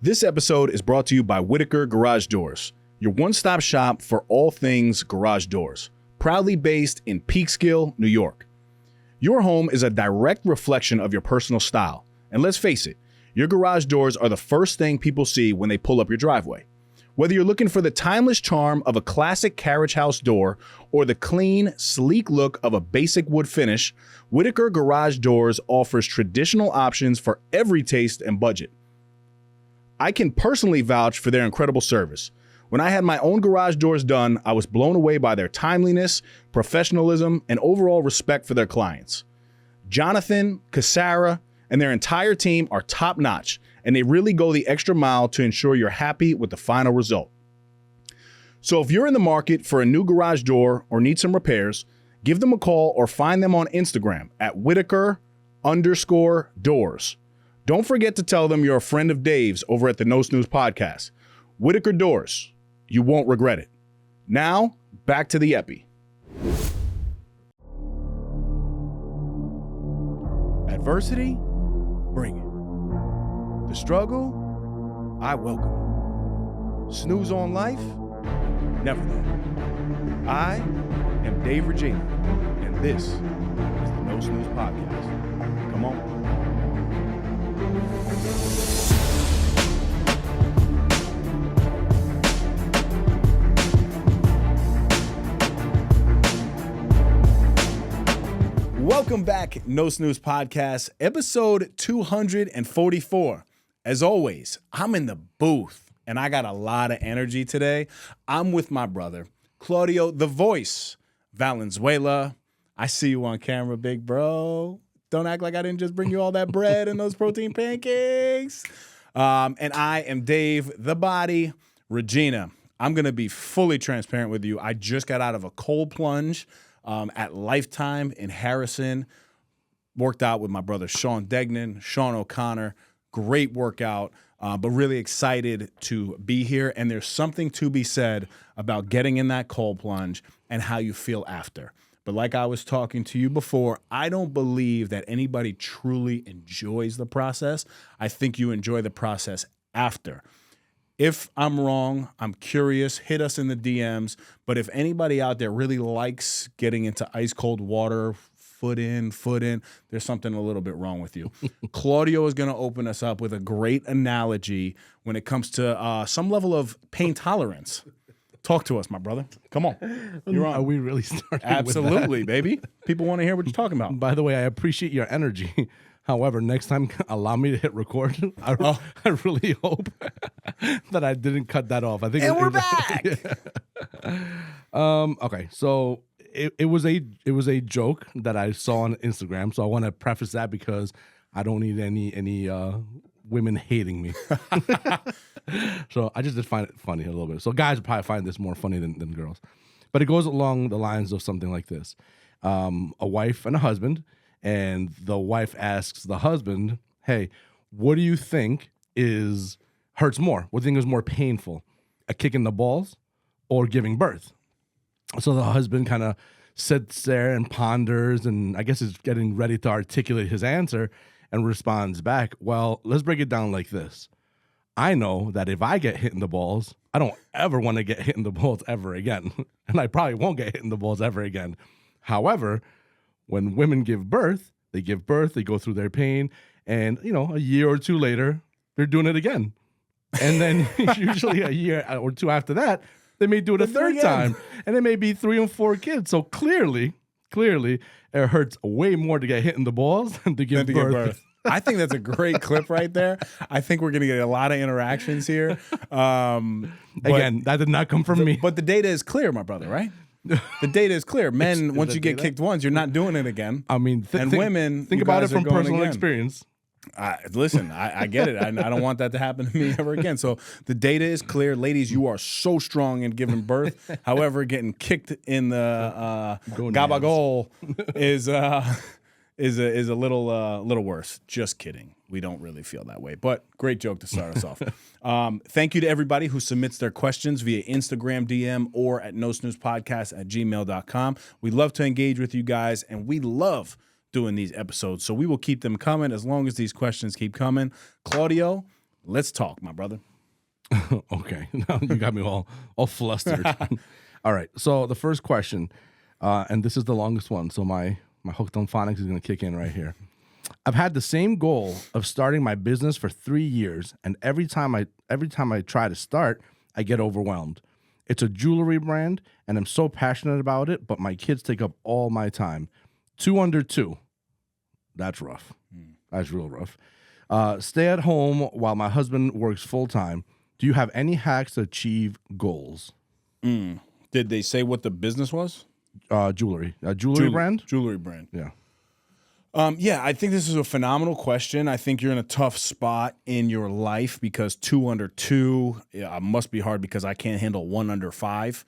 This episode is brought to you by Whitaker Garage Doors, your one-stop shop for all things garage doors, proudly based in Peekskill, New York. Your home is a direct reflection of your personal style, and let's face it, your garage doors are the first thing people see when they pull up your driveway. Whether you're looking for the timeless charm of a classic carriage house door or the clean, sleek look of a basic wood finish, Whitaker Garage Doors offers traditional options for every taste and budget. I can personally vouch for their incredible service. When I had my own garage doors done, I was blown away by their timeliness, professionalism, and overall respect for their clients. Jonathan, Cassara, and their entire team are top-notch, and they really go the extra mile to ensure you're happy with the final result. So if you're in the market for a new garage door or need some repairs, give them a call or find them on Instagram at Whitaker_doors. Don't forget to tell them you're a friend of Dave's over at the No Snooze podcast. Whitaker Doors. You won't regret it. Now, back to the epi. Adversity? Bring it. The struggle? I welcome it. Snooze on life? Never that. I am Dave Regina, and this is the No Snooze podcast. Come on. Welcome back, No Snooze Podcast, episode 244. As always, I'm in the booth, and I got a lot of energy today. I'm with my brother, Claudio, the voice, Valenzuela. I see you on camera, big bro. Don't act like I didn't just bring you all that bread and those protein pancakes. And I am Dave, the body, Regina. I'm going to be fully transparent with you. I just got out of a cold plunge at Lifetime in Harrison. Worked out with my brother Sean Degnan, Sean O'Connor. Great workout, but really excited to be here. And there's something to be said about getting in that cold plunge and how you feel after. But like I was talking to you before, I don't believe that anybody truly enjoys the process. I think you enjoy the process after. If I'm wrong, I'm curious, hit us in the DMs. But if anybody out there really likes getting into ice cold water, foot in, there's something a little bit wrong with you. Claudio is going to open us up with a great analogy when it comes to some level of pain tolerance. Talk to us, my brother. Come on. You're on. Are we really starting Absolutely, with that? baby. People want to hear what you're talking about. By the way, I appreciate your energy. However, next time, allow me to hit record. I really hope that I didn't cut that off. I think. And we're back. Okay, so it was a joke that I saw on Instagram. So I want to preface that because I don't need any women hating me. So I just did find it funny a little bit. So guys probably find this more funny than girls. But it goes along the lines of something like this. A wife and a husband, and the wife asks the husband, hey, what do you think hurts more? What do you think is more painful? A kick in the balls or giving birth? So the husband kind of sits there and ponders, and I guess is getting ready to articulate his answer and responds back, well, let's break it down like this. I know that if I get hit in the balls, I don't ever want to get hit in the balls ever again. And I probably won't get hit in the balls ever again. However, when women give birth, they go through their pain, and, a year or two later, they're doing it again. And then usually a year or two after that, they may do it a third time. And it may be 3 and 4 kids. So clearly, it hurts way more to get hit in the balls than to give birth. I think that's a great clip right there. I think we're going to get a lot of interactions here. Again, that did not come from me. But the data is clear, my brother, right? The data is clear. Men, once you get kicked once, you're not doing it again. I mean, women, think about it from personal experience. Listen, I get it. I don't want that to happen to me ever again. So the data is clear. Ladies, you are so strong in giving birth. However, getting kicked in the gabagol is a little worse. Just kidding. We don't really feel that way. But great joke to start us off. Thank you to everybody who submits their questions via Instagram DM or at nosnoozepodcast@gmail.com. We love to engage with you guys, and we love doing these episodes. So we will keep them coming as long as these questions keep coming. Claudio, Let's talk, my brother. Okay, now you got me all flustered. All right, so the first question, and this is the longest one, so my hooked on phonics is going to kick in right here. I've had the same goal of starting my business for 3 years, and every time I try to start, I get overwhelmed. It's a jewelry brand, and I'm so passionate about it, but my kids take up all my time. 2 under 2. That's rough. That's real rough. Stay at home while my husband works full time. Do you have any hacks to achieve goals? Did they say what the business was? Jewelry. Jewelry brand? Jewelry brand. Yeah. Yeah, I think this is a phenomenal question. I think you're in a tough spot in your life because 2 under 2 must be hard because I can't handle 1 under 5.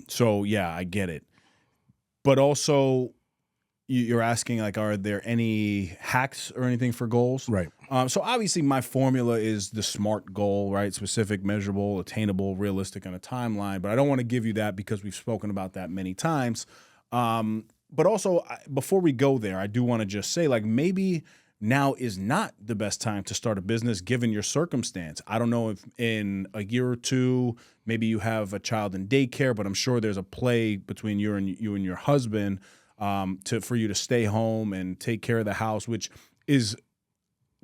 So yeah, I get it. But also, you're asking like, are there any hacks or anything for goals? Right. So obviously, my formula is the SMART goal, right? Specific, measurable, attainable, realistic, and a timeline. But I don't want to give you that because we've spoken about that many times. But also, before we go there, I do want to just say, like, maybe now is not the best time to start a business given your circumstance. I don't know if in a year or two, maybe you have a child in daycare, but I'm sure there's a play between you and your husband for you to stay home and take care of the house, which is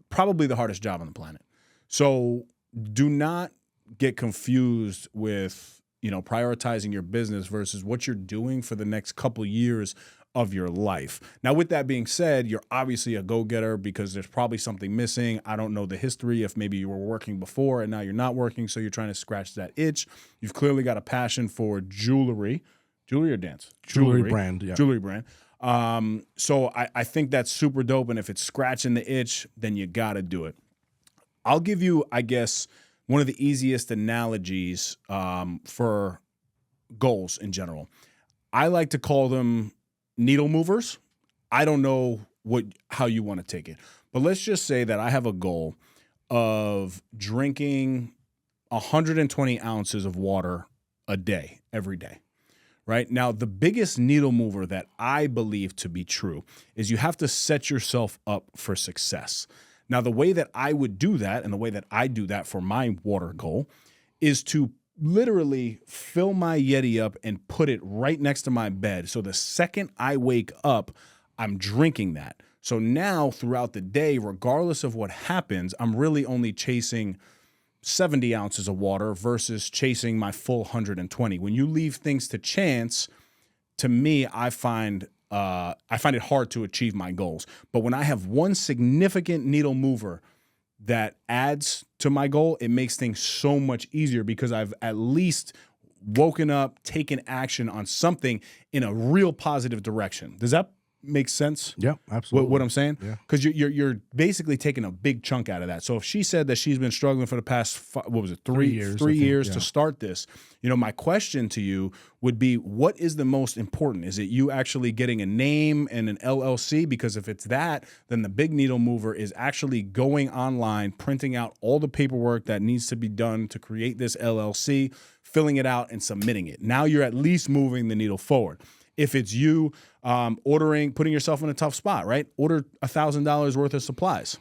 probably the hardest job on the planet. So do not get confused with, prioritizing your business versus what you're doing for the next couple years of your life. Now, with that being said, you're obviously a go-getter because there's probably something missing. I don't know the history if maybe you were working before and now you're not working, so you're trying to scratch that itch. You've clearly got a passion for jewelry or dance? Jewelry brand, yeah. Jewelry brand. So I think that's super dope, and if it's scratching the itch, then you got to do it. I'll give you, I guess, one of the easiest analogies for goals in general. I like to call them needle movers. I don't know how you want to take it, but let's just say that I have a goal of drinking 120 ounces of water a day, every day. Right? Now, the biggest needle mover that I believe to be true is you have to set yourself up for success. Now, the way that I would do that and the way that I do that for my water goal is to literally fill my Yeti up and put it right next to my bed. So the second I wake up, I'm drinking that. So now throughout the day, regardless of what happens, I'm really only chasing 70 ounces of water versus chasing my full 120. When you leave things to chance, to me, I find it hard to achieve my goals. But when I have one significant needle mover that adds to my goal, it makes things so much easier because I've at least woken up, taken action on something in a real positive direction. Does that make sense? Yeah, absolutely. What I'm saying? Yeah. Because you're basically taking a big chunk out of that. So if she said that she's been struggling for the past, 3 years to start this, my question to you would be, what is the most important? Is it you actually getting a name and an LLC? Because if it's that, then the big needle mover is actually going online, printing out all the paperwork that needs to be done to create this LLC, filling it out and submitting it. Now you're at least moving the needle forward. If it's you putting yourself in a tough spot, right? Order $1,000 worth of supplies.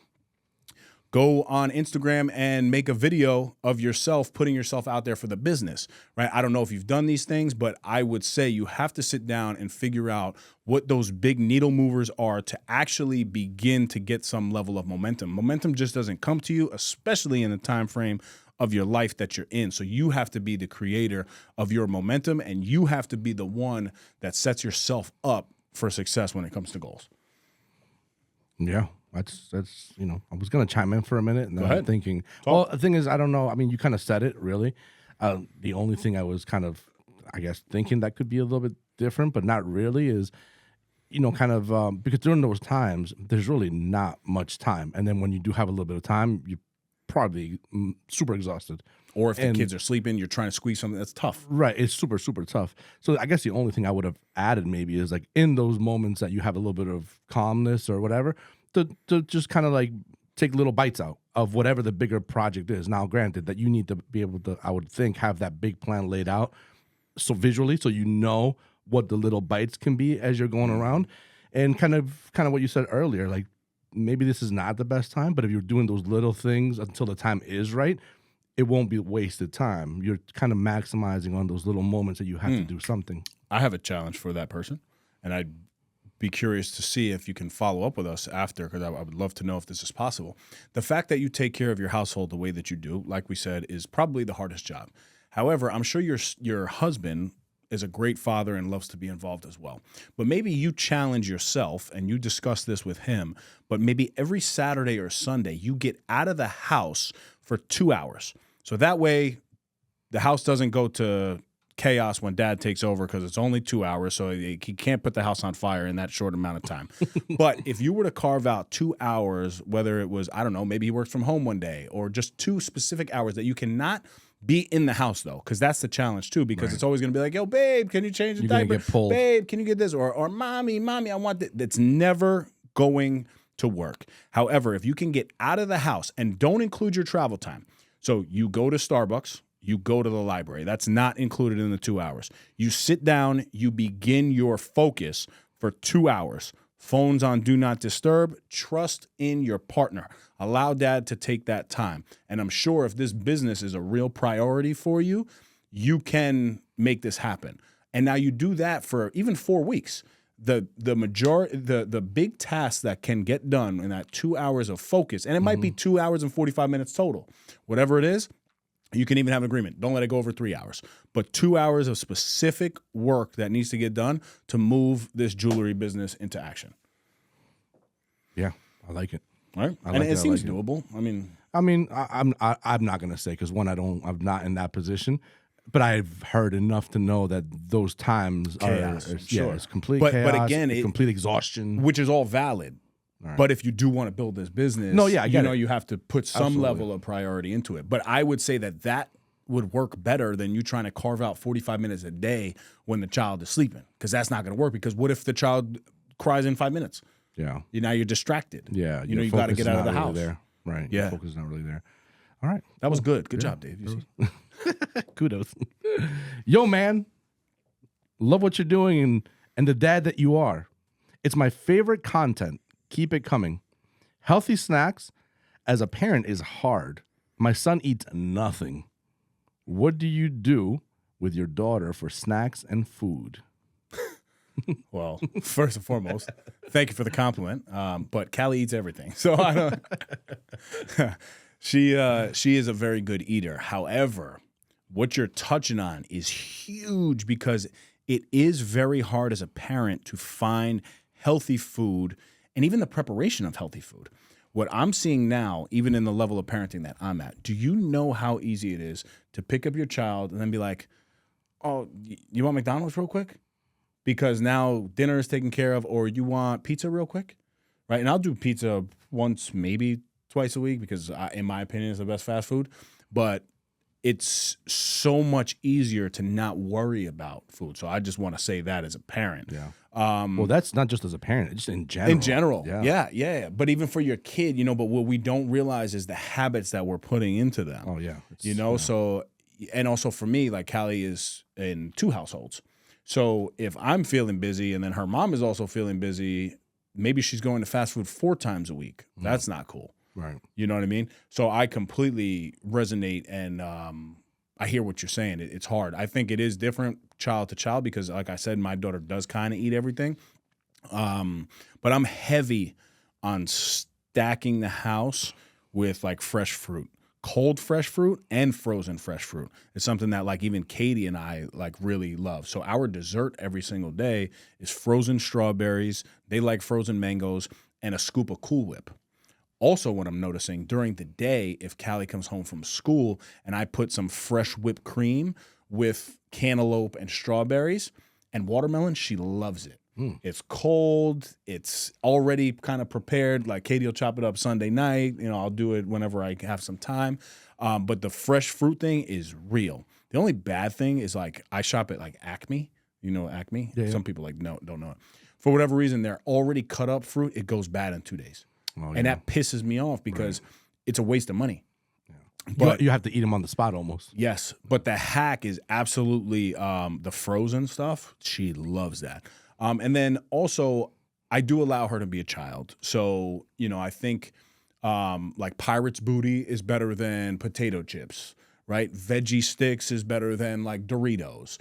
Go on Instagram and make a video of yourself putting yourself out there for the business, right? I don't know if you've done these things, but I would say you have to sit down and figure out what those big needle movers are to actually begin to get some level of momentum. Momentum just doesn't come to you, especially in the time frame of your life that you're in. So you have to be the creator of your momentum, and you have to be the one that sets yourself up for success when it comes to goals. Yeah. That's I was going to chime in for a minute, and then I'm thinking, Talk. well, the thing is, I don't know. I mean, you kind of said it, really. The only thing I was kind of, I guess, thinking that could be a little bit different, but not really, is, because during those times, there's really not much time. And then when you do have a little bit of time, you're probably super exhausted. Or if the kids are sleeping, you're trying to squeeze something that's tough. Right. It's super, super tough. So I guess the only thing I would have added maybe is like in those moments that you have a little bit of calmness or whatever, to just kind of like take little bites out of whatever the bigger project is. Now, granted that you need to be able to, I would think, have that big plan laid out so visually, so you know what the little bites can be as you're going around. And kind of what you said earlier, like maybe this is not the best time, but if you're doing those little things until the time is right, it won't be wasted time. You're kind of maximizing on those little moments that you have to do something. I have a challenge for that person, and I'd be curious to see if you can follow up with us after, because I would love to know if this is possible. The fact that you take care of your household the way that you do, like we said, is probably the hardest job. However, I'm sure your husband is a great father and loves to be involved as well. But maybe you challenge yourself and you discuss this with him, but maybe every Saturday or Sunday you get out of the house for 2 hours. So that way the house doesn't go to chaos when dad takes over, because it's only 2 hours, so he can't put the house on fire in that short amount of time. But if you were to carve out 2 hours, whether it was, I don't know, maybe he works from home one day, or just 2 specific hours that you cannot be in the house, though, because that's the challenge too, because it's always going to be like, yo, babe, can you change the diaper? Get pulled. Babe, can you get this? Or mommy, I want that. That's never going to work. However, if you can get out of the house and don't include your travel time, so you go to Starbucks, you go to the library. That's not included in the 2 hours. You sit down, you begin your focus for 2 hours. Phones on Do Not Disturb. Trust in your partner. Allow dad to take that time. And I'm sure if this business is a real priority for you, you can make this happen. And now you do that for even 4 weeks. The big tasks that can get done in that 2 hours of focus, and it might be 2 hours and 45 minutes total, whatever it is, you can even have an agreement. Don't let it go over 3 hours. But 2 hours of specific work that needs to get done to move this jewelry business into action. Yeah, I like it. Right? And it seems doable. I mean, I'm not gonna say, because one, I'm not in that position, but I've heard enough to know that those times chaos, it's complete chaos. But again, complete exhaustion, which is all valid. Right. But if you do want to build this business, you have to put some level of priority into it. But I would say that would work better than you trying to carve out 45 minutes a day when the child is sleeping, because that's not going to work. Because what if the child cries in 5 minutes? Yeah. Now you're distracted. Yeah. You got to get out of the house. There. Right. Yeah. Your focus is not really there. All right. That was good. Good job, Dave. You see? Kudos. Yo, man. Love what you're doing and the dad that you are. It's my favorite content. Keep it coming. Healthy snacks as a parent is hard. My son eats nothing. What do you do with your daughter for snacks and food? Well, first and foremost, thank you for the compliment. But Callie eats everything, so I don't. She is a very good eater. However, what you're touching on is huge, because it is very hard as a parent to find healthy food and even the preparation of healthy food. What I'm seeing now, even in the level of parenting that I'm at, do you know how easy it is to pick up your child and then be like, oh, you want McDonald's real quick? Because now dinner is taken care of, or you want pizza real quick, right? And I'll do pizza once, maybe twice a week, because in my opinion, it's the best fast food. But it's so much easier to not worry about food. So I just want to say that as a parent. Yeah. Well, that's not just as a parent, just in general. In general, yeah. But even for your kid, but what we don't realize is the habits that we're putting into them. Oh, yeah. So, and also for me, like Callie is in 2 households. So if I'm feeling busy and then her mom is also feeling busy, maybe she's going to fast food 4 times a week. That's not cool. Right. You know what I mean? So I completely resonate, and I hear what you're saying. It's hard. I think it is different child to child, because like I said, my daughter does kind of eat everything. But I'm heavy on stacking the house with like fresh fruit. Cold fresh fruit and frozen fresh fruit. It's something that like even Katie and I like really love. So our dessert every single day is frozen strawberries. They like frozen mangoes and a scoop of Cool Whip. Also, what I'm noticing during the day, if Callie comes home from school and I put some fresh whipped cream with cantaloupe and strawberries and watermelon, she loves it. It's cold. It's already kind of prepared. Like Katie will chop it up Sunday night. I'll do it whenever I have some time. But the fresh fruit thing is real. The only bad thing is like I shop at like Acme. You know Acme? Yeah. Some people like don't know it. For whatever reason, they're already cut up fruit. It goes bad in 2 days. Oh, and that pisses me off, because it's a waste of money. But you have to eat them on the spot almost. Yes. But the hack is absolutely the frozen stuff. She loves that. And then also, I do allow her to be a child. So, I think like Pirate's Booty is better than potato chips, right? Veggie Sticks is better than like Doritos.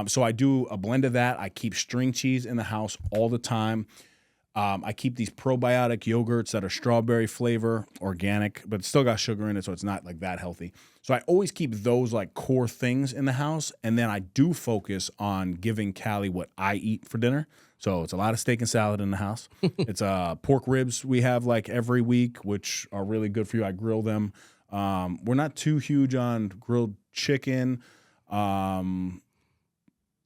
So I do a blend of that. I keep string cheese in the house all the time. I keep these probiotic yogurts that are strawberry flavor, organic, but still got sugar in it, so it's not like that healthy. So I always keep those like core things in the house, and then I do focus on giving Callie what I eat for dinner. So it's a lot of steak and salad in the house. It's pork ribs we have like every week, which are really good for you. I grill them. We're not too huge on grilled chicken.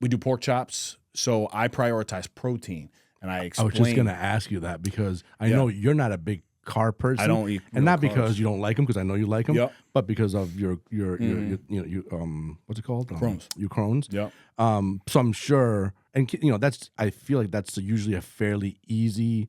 We do pork chops, so I prioritize protein. And I was just going to ask you that because I know you're not a big carb person. I don't eat and not carbs. Because you don't like them, because I know you like them, Yep. but because of your what's it called? Crohn's. Your Crohn's. Yep. So I'm sure, and I feel like that's usually a fairly easy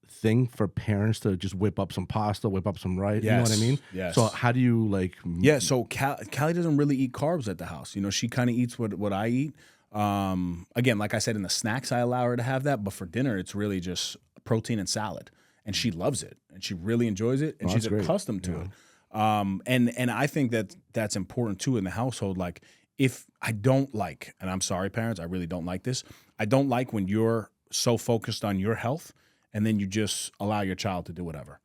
thing for parents to just whip up some pasta, whip up some rice. Yes. You know what I mean? Yes. So how do you Yeah. So Callie doesn't really eat carbs at the house. She kind of eats what I eat. Again, like I said, in the snacks, I allow her to have that, but for dinner, it's really just protein and salad, and she loves it, and she really enjoys it, and she's accustomed to it. And I think that's important too in the household. Like, if I don't like, and I'm sorry, parents, I really don't like this. I don't like when you're so focused on your health, and then you just allow your child to do whatever.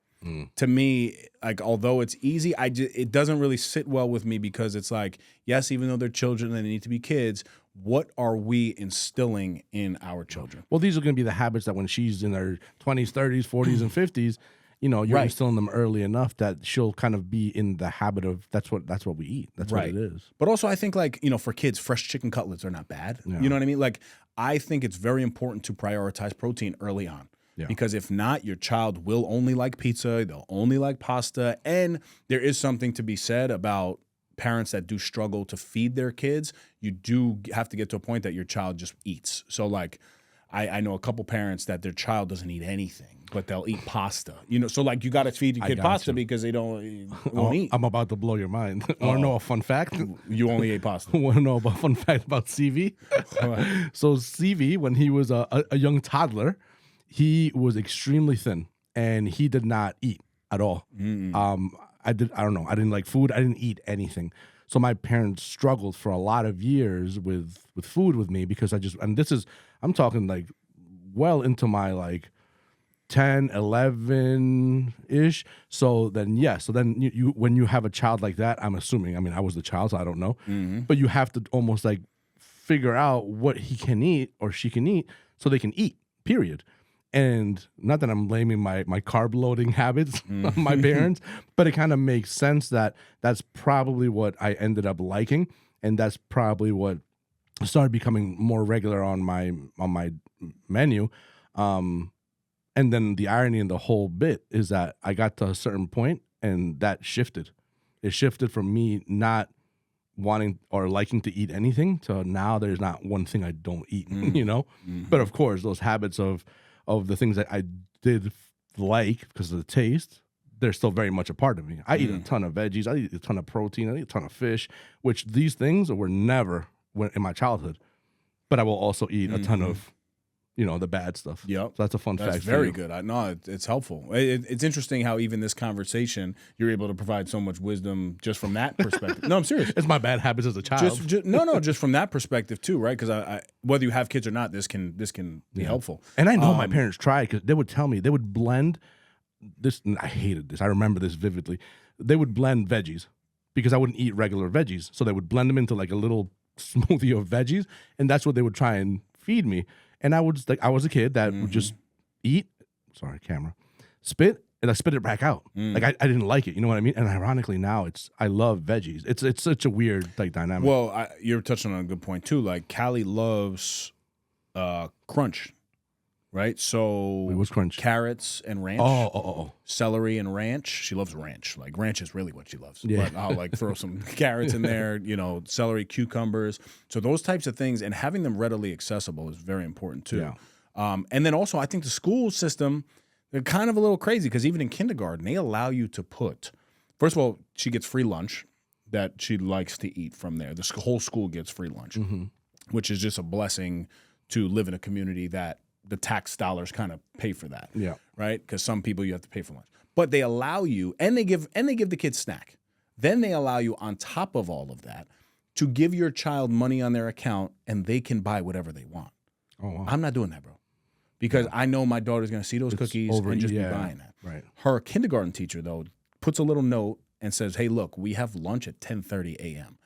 To me, like, although it's easy, it doesn't really sit well with me, because it's like, yes, even though they're children and they need to be kids, what are we instilling in our children? Well, these are going to be the habits that when she's in her 20s, 30s, 40s, and 50s, you're instilling them early enough that she'll kind of be in the habit of that's what we eat. That's what it is. But also, I think, like, for kids, fresh chicken cutlets are not bad. Yeah. You know what I mean? Like, I think it's very important to prioritize protein early on. Yeah. Because if not, your child will only like pizza, they'll only like pasta, and there is something to be said about parents that do struggle to feed their kids. You do have to get to a point that your child just eats. So, like, I know a couple parents that their child doesn't eat anything, but they'll eat pasta. So, like, you got to feed your kid pasta because they won't eat. I'm about to blow your mind. Want to know a fun fact? You only ate pasta. Want to know about a fun fact about CV? So CV, when he was a young toddler, he was extremely thin, and he did not eat at all. I don't know. I didn't like food. I didn't eat anything. So my parents struggled for a lot of years with food with me, because I'm talking like well into my like 10, 11-ish. So then you when you have a child like that, I'm assuming, I was the child, so I don't know, but you have to almost like figure out what he can eat or she can eat so they can eat, period. And not that I'm blaming my carb loading habits on my parents, but it kind of makes sense that that's probably what I ended up liking, and that's probably what started becoming more regular on my menu. And then the irony in the whole bit is that I got to a certain point, and that shifted. It shifted from me not wanting or liking to eat anything to now there's not one thing I don't eat, But of course, those habits of the things that I did like because of the taste, they're still very much a part of me. I eat a ton of veggies. I eat a ton of protein. I eat a ton of fish, which these things were never in my childhood. But I will also eat a ton of, the bad stuff. Yep. So that's a fun fact. That's very good. It's helpful. It's interesting how even this conversation, you're able to provide so much wisdom just from that perspective. No, I'm serious. It's my bad habits as a child. Just from that perspective too, right? Because I whether you have kids or not, this can be helpful. And I know my parents tried, because they would tell me, they would blend this. And I hated this. I remember this vividly. They would blend veggies because I wouldn't eat regular veggies. So they would blend them into like a little smoothie of veggies, and that's what they would try and feed me. And I was a kid that would just eat, spit, and I spit it back out. Like I didn't like it, you know what I mean? And ironically now I love veggies. It's such a weird like dynamic. Well, you're touching on a good point too. Like Callie loves crunch, right? So Wait, what's crunch? Carrots and ranch. Oh. Celery and ranch. She loves ranch. Like ranch is really what she loves. Yeah. But I'll like throw some carrots in there, celery, cucumbers. So those types of things, and having them readily accessible is very important too. Yeah. And then also I think the school system, they're kind of a little crazy, because even in kindergarten, they allow you to put, first of all, she gets free lunch that she likes to eat from there. The whole school gets free lunch, which is just a blessing to live in a community that the tax dollars kind of pay for that. Yeah. Right? Because some people you have to pay for lunch. But they allow you, and they give the kids snack. Then they allow you on top of all of that to give your child money on their account and they can buy whatever they want. Oh, wow. I'm not doing that, bro. Because I know my daughter's going to see those cookies and just be buying that. Right. Her kindergarten teacher, though, puts a little note and says, hey, look, we have lunch at 10:30 a.m.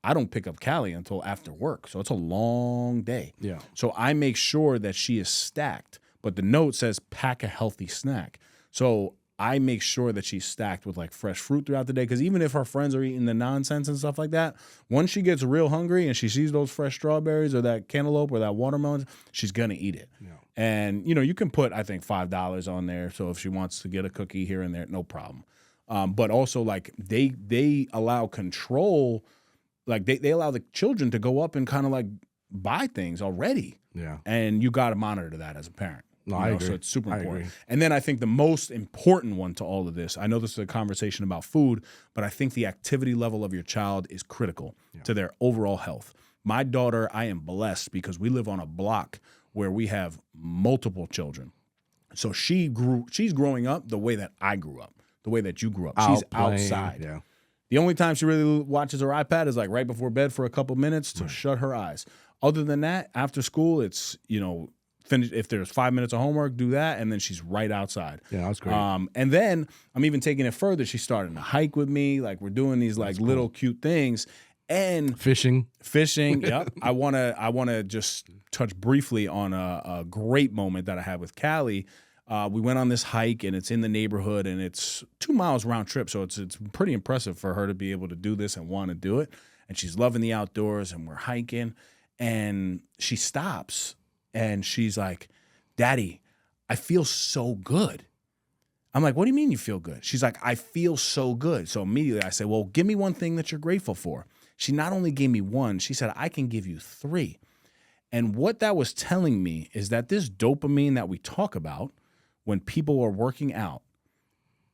I don't pick up Callie until after work, so it's a long day. Yeah. So I make sure that she is stacked, but the note says pack a healthy snack. So I make sure that she's stacked with like fresh fruit throughout the day, because even if her friends are eating the nonsense and stuff like that, once she gets real hungry and she sees those fresh strawberries or that cantaloupe or that watermelon, she's going to eat it. Yeah. And, you know, you can put, I think, $5 on there. So if she wants to get a cookie here and there, no problem. But also, like, they allow control. Like, they allow the children to go up and kind of, like, buy things already. Yeah. And you got to monitor that as a parent. No, I agree. So it's super I important. agree. And then I think the most important one to all of this, I know this is a conversation about food, but I think the activity level of your child is critical to their overall health. My daughter, I am blessed because we live on a block where we have multiple children. So she's growing up the way that I grew up, the way that you grew up. She's outside. Yeah. The only time she really watches her iPad is like right before bed for a couple minutes to shut her eyes. Other than that, after school, it's, you know, finish. If there's 5 minutes of homework, do that, and then she's right outside. Yeah, that's great. And then I'm even taking it further. She's starting to hike with me. Like, we're doing these like little cute things. And Fishing. Yep. I wanna just touch briefly on a great moment that I had with Callie. We went on this hike, and it's in the neighborhood, and it's 2 miles round trip. So it's pretty impressive for her to be able to do this and want to do it. And she's loving the outdoors, and we're hiking, and she stops, and she's like, "Daddy, I feel so good." I'm like, "What do you mean you feel good?" She's like, "I feel so good." So immediately I say, "Well, give me one thing that you're grateful for." She not only gave me one, she said, "I can give you 3. And what that was telling me is that this dopamine that we talk about when people are working out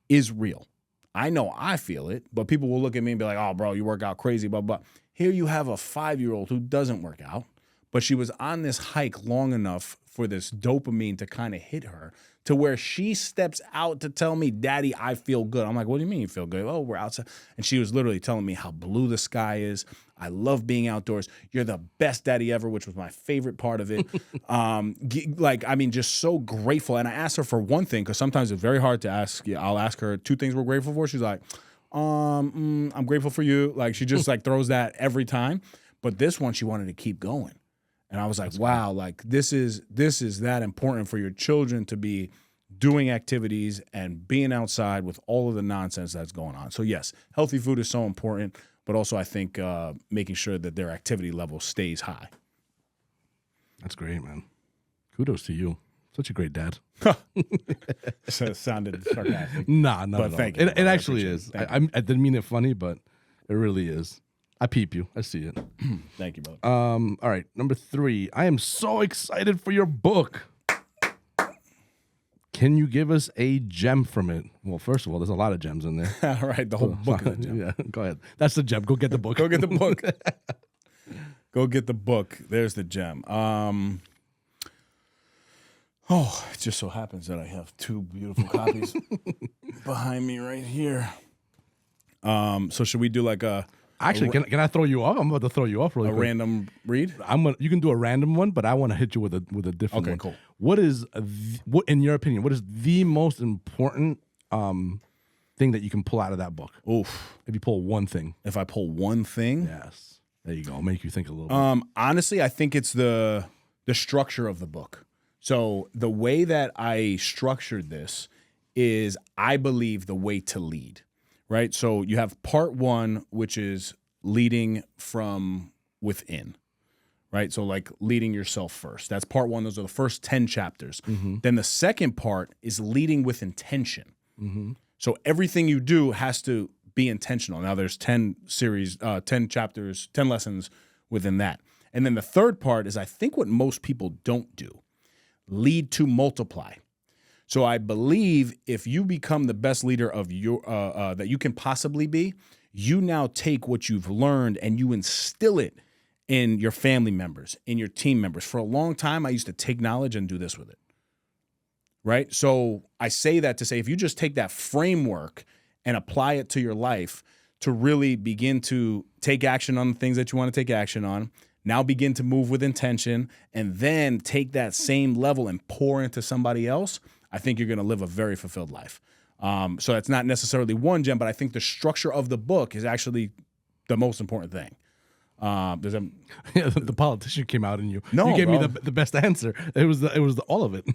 is real. I know I feel it, but people will look at me and be like, "Oh, bro, you work out crazy, blah, blah." Here you have a 5-year-old who doesn't work out, but she was on this hike long enough for this dopamine to kind of hit her to where she steps out to tell me, "Daddy, I feel good." I'm like, "What do you mean you feel good?" "Oh, we're outside." And she was literally telling me how blue the sky is. "I love being outdoors. You're the best daddy ever," which was my favorite part of it. Just so grateful. And I asked her for one thing, because sometimes it's very hard to ask. I'll ask her 2 things we're grateful for. She's like, I'm grateful for you. Like, she just like throws that every time. But this one, she wanted to keep going. And I was like, wow, like this is that important for your children to be doing activities and being outside with all of the nonsense that's going on. So yes, healthy food is so important, but also I think making sure that their activity level stays high. That's great, man. Kudos to you. Such a great dad. So it sounded sarcastic. Nah, not But at all. thank you, It brother. I actually appreciate is. it. I didn't mean it funny, but it really is. I peep you. I see it. Thank you, brother. All right, number 3. I am so excited for your book. Can you give us a gem from it? Well, first of all, there's a lot of gems in there. All right, the whole book is a gem. Yeah, go ahead. That's the gem. Go get the book. Go get the book. Go get the book. There's the gem. It just so happens that I have 2 beautiful copies behind me right here. So should we do like a Actually, can I throw you off? I'm about to throw you off really quick. random read? You can do a random one, but I want to hit you with a different Okay, one. cool. What is what in your opinion? What is the most important thing that you can pull out of that book? Oof. If you pull one thing. If I pull one thing, Yes. There you go. I'll make you think a little bit. honestly, I think it's the structure of the book. So the way that I structured this is, I believe, the way to lead, right? So you have part 1, which is leading from within, right? So like leading yourself first. That's part 1. Those are the first 10 chapters. Then the second part is leading with intention. So everything you do has to be intentional. Now there's 10 chapters, 10 lessons within that. And then the third part is, I think, what most people don't do: lead to multiply. So I believe if you become the best leader of your that you can possibly be, you now take what you've learned and you instill it in your family members, in your team members. For a long time, I used to take knowledge and do this with it, right? So I say that to say, if you just take that framework and apply it to your life to really begin to take action on the things that you want to take action on, now begin to move with intention, and then take that same level and pour into somebody else, I think you're going to live a very fulfilled life. So that's not necessarily one gem, but I think the structure of the book is actually the most important thing. The politician came out and you gave bro. me the best answer. It was all of it.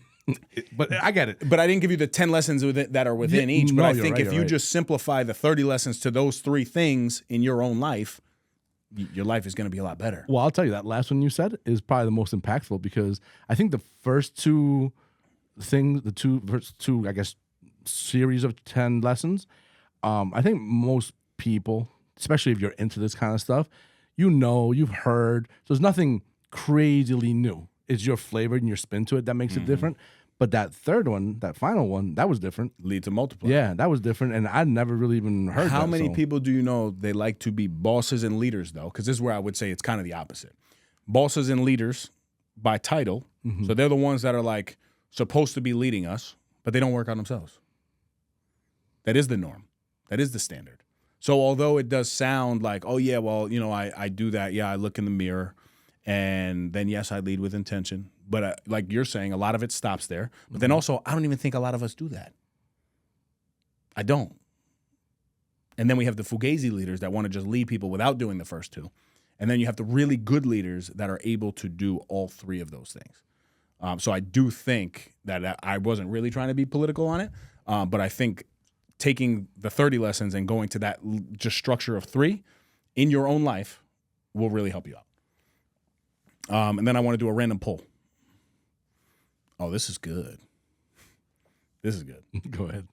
But I get it. But I didn't give you the 10 lessons that are within each. But I think if you just simplify the 30 lessons to those 3 things in your own life, your life is going to be a lot better. Well, I'll tell you, that last one you said is probably the most impactful, because I think the first two things, first two, I guess, series of 10 lessons, I think most people, especially if you're into this kind of stuff, you've heard. So there's nothing crazily new. It's your flavor and your spin to it that makes it different. But that third one, that final one, that was different. Lead to multiply. Yeah, that was different, and I'd never really even heard How that. many people do you know they like to be bosses and leaders, though? Because this is where I would say it's kind of the opposite. Bosses and leaders by title. So they're the ones that are like supposed to be leading us, but they don't work on themselves. That is the norm. That is the standard. So although it does sound like, oh, yeah, well, I do that. Yeah, I look in the mirror, and then, yes, I lead with intention. But like you're saying, a lot of it stops there. But then also, I don't even think a lot of us do that. I don't. And then we have the fugazi leaders that want to just lead people without doing the first 2. And then you have the really good leaders that are able to do all 3 of those things. So I do think that I wasn't really trying to be political on it, but I think taking the 30 lessons and going to that just structure of 3 in your own life will really help you out. And then I want to do a random poll. Oh, this is good. This is good. Go ahead.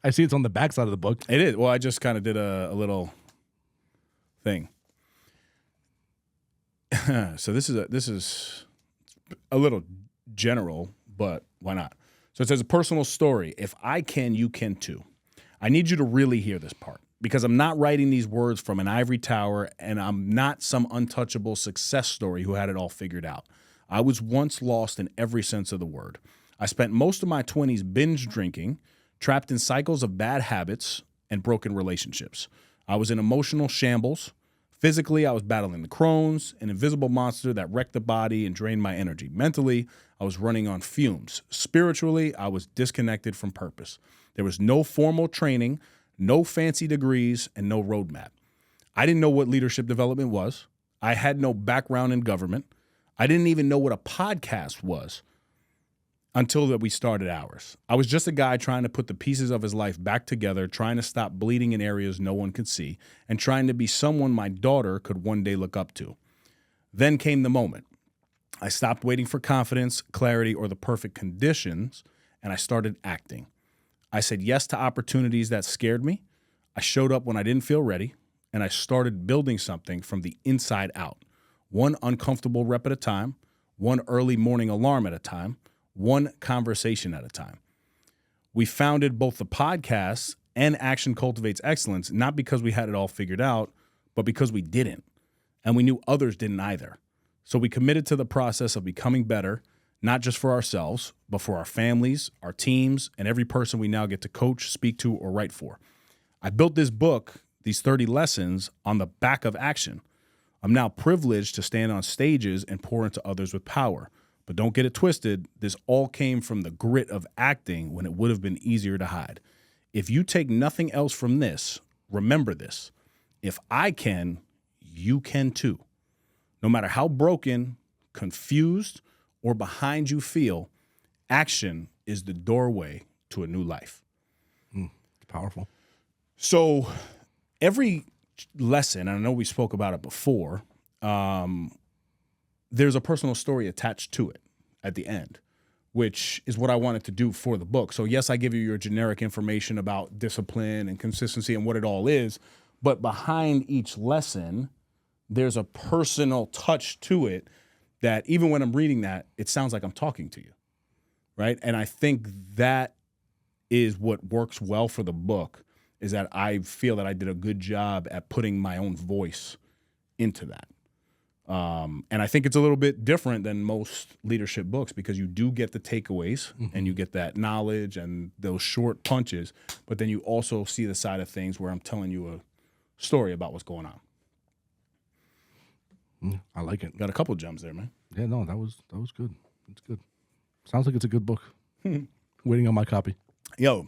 I see it's on the back side of the book. It is. Well, I just kind of did a little thing. So this is a little general, but why not? So it says a personal story. If I can, you can too. I need you to really hear this part, because I'm not writing these words from an ivory tower, and I'm not some untouchable success story who had it all figured out. I was once lost in every sense of the word. I spent most of my 20s binge drinking, trapped in cycles of bad habits and broken relationships. I was in emotional shambles. Physically, I was battling the Crohn's, an invisible monster that wrecked the body and drained my energy. Mentally, I was running on fumes. Spiritually, I was disconnected from purpose. There was no formal training, no fancy degrees, and no roadmap. I didn't know what leadership development was. I had no background in government. I didn't even know what a podcast was until that we started ours. I was just a guy trying to put the pieces of his life back together, trying to stop bleeding in areas no one could see, and trying to be someone my daughter could one day look up to. Then came the moment. I stopped waiting for confidence, clarity, or the perfect conditions, and I started acting. I said yes to opportunities that scared me. I showed up when I didn't feel ready, and I started building something from the inside out. One uncomfortable rep at a time, one early morning alarm at a time, one conversation at a time. We founded both the podcast and Action Cultivates Excellence, not because we had it all figured out, but because we didn't. And we knew others didn't either. So we committed to the process of becoming better, not just for ourselves, but for our families, our teams, and every person we now get to coach, speak to, or write for. I built this book, these 30 lessons, on the back of action. I'm now privileged to stand on stages and pour into others with power. But don't get it twisted. This all came from the grit of acting when it would have been easier to hide. If you take nothing else from this, remember this. If I can, you can too. No matter how broken, confused, or behind you feel, action is the doorway to a new life. Powerful. So every lesson, and I know we spoke about it before, there's a personal story attached to it at the end, which is what I wanted to do for the book. So yes, I give you your generic information about discipline and consistency and what it all is, but behind each lesson, there's a personal touch to it that even when I'm reading that, it sounds like I'm talking to you, right? And I think that is what works well for the book, is that I feel that I did a good job at putting my own voice into that. And I think it's a little bit different than most leadership books because you do get the takeaways and you get that knowledge and those short punches, but then you also see the side of things where I'm telling you a story about what's going on. I like it. Got a couple gems there, man. Yeah, no, that was good. It's good. Sounds like it's a good book. Waiting on my copy. Yo,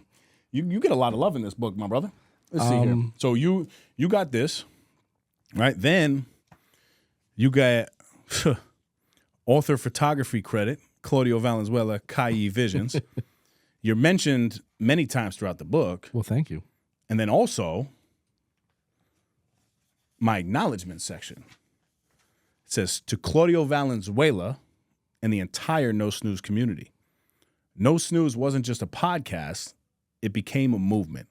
you get a lot of love in this book, my brother. Let's see here. So you got this, right? Then you got author photography credit, Claudio Valenzuela, Kai Visions. You're mentioned many times throughout the book. Well, thank you. And then also my acknowledgement section. It says, to Claudio Valenzuela and the entire No Snooze community. No Snooze wasn't just a podcast. It became a movement.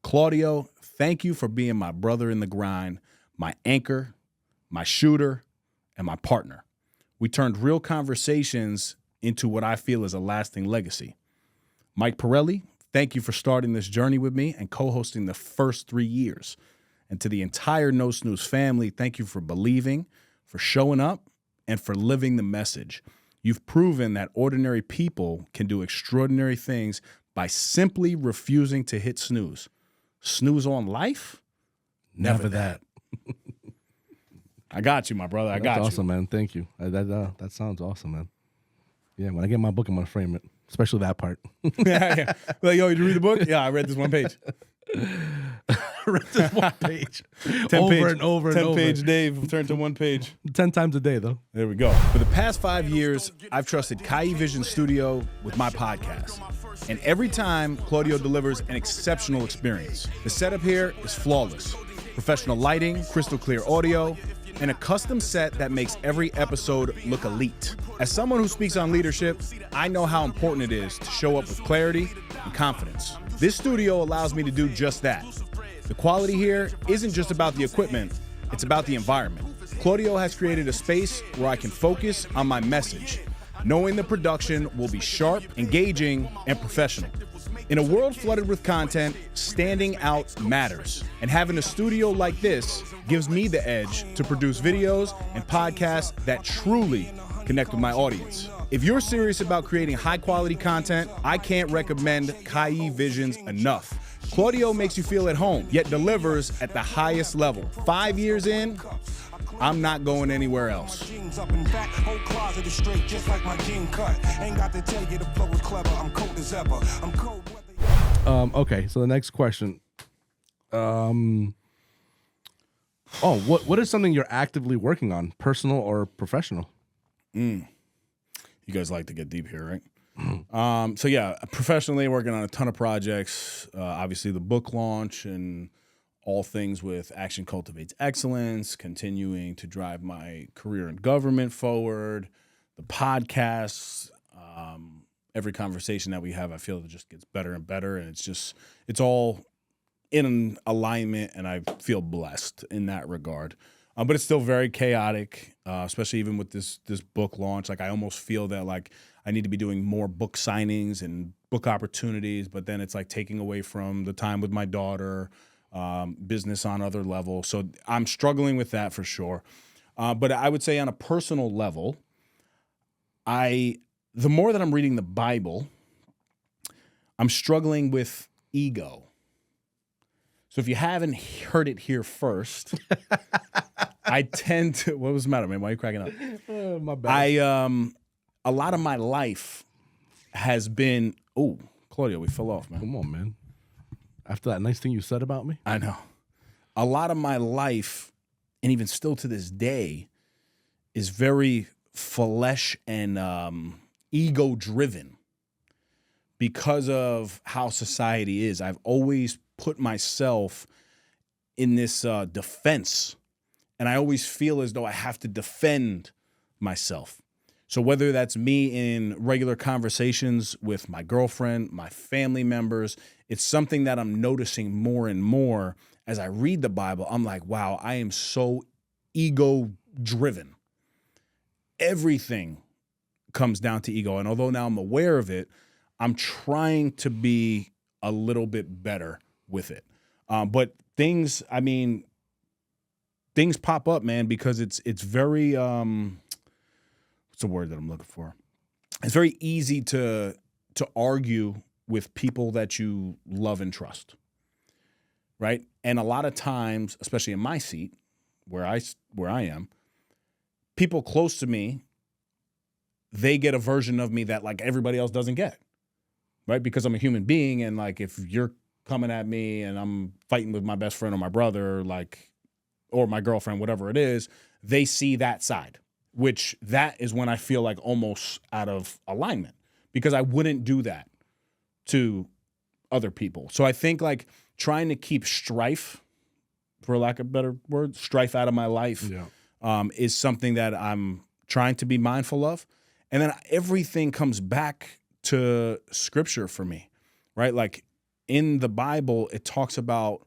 Claudio, thank you for being my brother in the grind, my anchor, my shooter, and my partner. We turned real conversations into what I feel is a lasting legacy. Mike Pirelli, thank you for starting this journey with me and co-hosting the first 3 years. And to the entire No Snooze family, thank you for believing, for showing up, and for living the message. You've proven that ordinary people can do extraordinary things by simply refusing to hit snooze. Snooze on life? Never that. I got you, my brother. I got you. That's awesome, man. Thank you. That sounds awesome, man. Yeah, when I get my book, I'm going to frame it, especially that part. yeah. Like, yo, did you read the book? Yeah, I read this one page. Read this one page. 10 over page, and over 10 and over. page Dave turned to one page. 10 times a day, though. There we go. For the past 5 years, I've trusted Kai Vision Studio with my podcast. And every time, Claudio delivers an exceptional experience. The setup here is flawless. Professional lighting, crystal clear audio, and a custom set that makes every episode look elite. As someone who speaks on leadership, I know how important it is to show up with clarity and confidence. This studio allows me to do just that. The quality here isn't just about the equipment, it's about the environment. Claudio has created a space where I can focus on my message, knowing the production will be sharp, engaging, and professional. In a world flooded with content, standing out matters. And having a studio like this gives me the edge to produce videos and podcasts that truly connect with my audience. If you're serious about creating high-quality content, I can't recommend Kai Visions enough. Claudio makes you feel at home, yet delivers at the highest level. 5 years in, I'm not going anywhere else. Okay, so the next question. What is something you're actively working on, personal or professional? You guys like to get deep here, right? So yeah, professionally working on a ton of projects. Obviously, the book launch and all things with Action Cultivates Excellence, continuing to drive my career in government forward, the podcasts, every conversation that we have, I feel it just gets better and better. And it's all in alignment, and I feel blessed in that regard. But it's still very chaotic, especially even with this book launch. Like, I almost feel that like I need to be doing more book signings and book opportunities, but then it's like taking away from the time with my daughter, business on other levels. So I'm struggling with that for sure. But I would say on a personal level, the more that I'm reading the Bible, I'm struggling with ego. So if you haven't heard it here first, I tend to. What was the matter, man? Why are you cracking up? My bad. A lot of my life has been. Oh, Claudio, we fell off, man. Come on, man. After that nice thing you said about me, I know. A lot of my life, and even still to this day, is very flesh and ego-driven because of how society is. I've always put myself in this defense, and I always feel as though I have to defend myself. So whether that's me in regular conversations with my girlfriend, my family members, it's something that I'm noticing more and more as I read the Bible. I'm like, wow, I am so ego-driven. Everything comes down to ego. And although now I'm aware of it, I'm trying to be a little bit better with it. But things things pop up, man, because it's very what's the word that I'm looking for? It's very easy to argue with people that you love and trust, right? And a lot of times, especially in my seat, where I am, people close to me, they get a version of me that like everybody else doesn't get, right? Because I'm a human being, and like if you're coming at me and I'm fighting with my best friend or my brother, like, or my girlfriend, whatever it is, they see that side, which that is when I feel like almost out of alignment, because I wouldn't do that to other people. So I think like trying to keep strife, for lack of a better word, strife out of my life is something that I'm trying to be mindful of. And then everything comes back to scripture for me, right? Like in the Bible, it talks about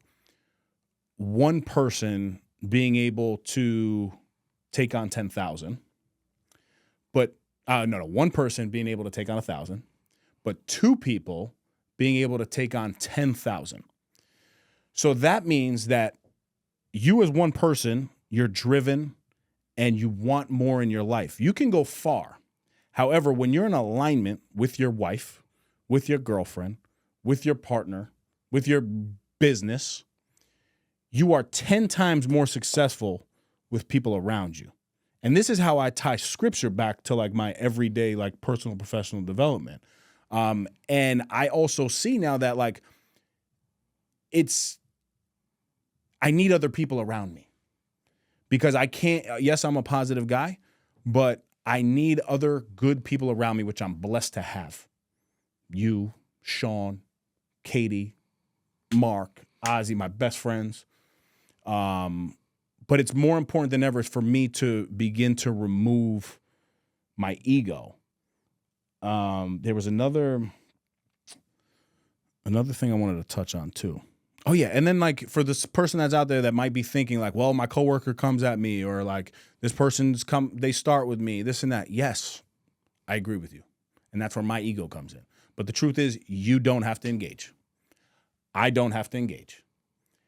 one person being able to take on 10,000, but one person being able to take on 1,000, but two people being able to take on 10,000. So that means that you as one person, you're driven and you want more in your life. You can go far. However, when you're in alignment with your wife, with your girlfriend, with your partner, with your business, you are 10 times more successful with people around you. And this is how I tie scripture back to like my everyday, like personal, professional development. And I also see now that like I need other people around me, because I can't, yes, I'm a positive guy, but I need other good people around me, which I'm blessed to have. You, Sean, Katie, Mark, Ozzy, my best friends. But it's more important than ever for me to begin to remove my ego. There was another thing I wanted to touch on too. Oh yeah, and then like for this person that's out there that might be thinking like, well, my coworker comes at me, or like this person's they start with me, this and that. Yes, I agree with you. And that's where my ego comes in. But the truth is, you don't have to engage. I don't have to engage.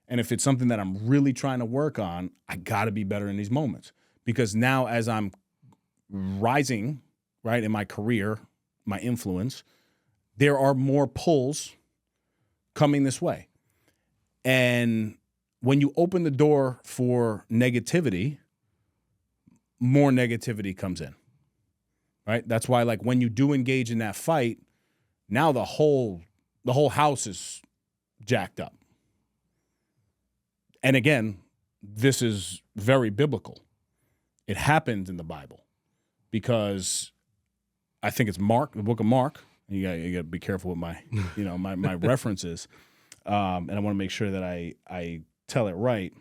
And if it's something that I'm really trying to work on, I got to be better in these moments. Because now as I'm rising, right, in my career, my influence, there are more pulls coming this way. And when you open the door for negativity, more negativity comes in, right? That's why, like, when you do engage in that fight, now the whole house is jacked up. And again, this is very biblical. It happened in the Bible, because I think it's Mark, the book of Mark. You got to be careful with my, my references. And I want to make sure that I tell it right.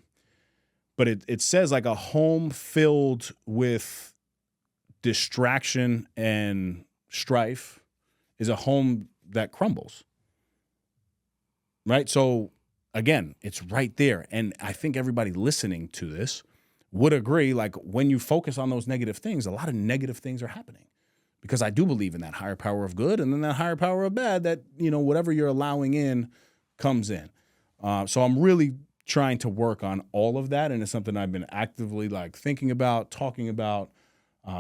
But it says like a home filled with distraction and strife is a home that crumbles. Right? So again, it's right there. And I think everybody listening to this would agree, like when you focus on those negative things, a lot of negative things are happening. Because I do believe in that higher power of good and then that higher power of bad, that, whatever you're allowing in comes in. So I'm really trying to work on all of that. And it's something I've been actively like thinking about, talking about.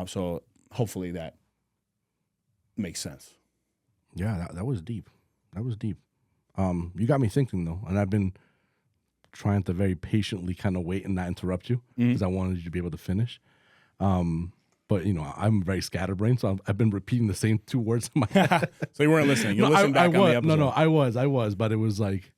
So hopefully that makes sense. Yeah, that was deep. That was deep. You got me thinking though. And I've been trying to very patiently kind of wait and not interrupt you, because I wanted you to be able to finish. But, I'm very scatterbrained, so I've been repeating the same two words in my head. So you weren't listening. You listened back on the episode. No, I was, but it was like,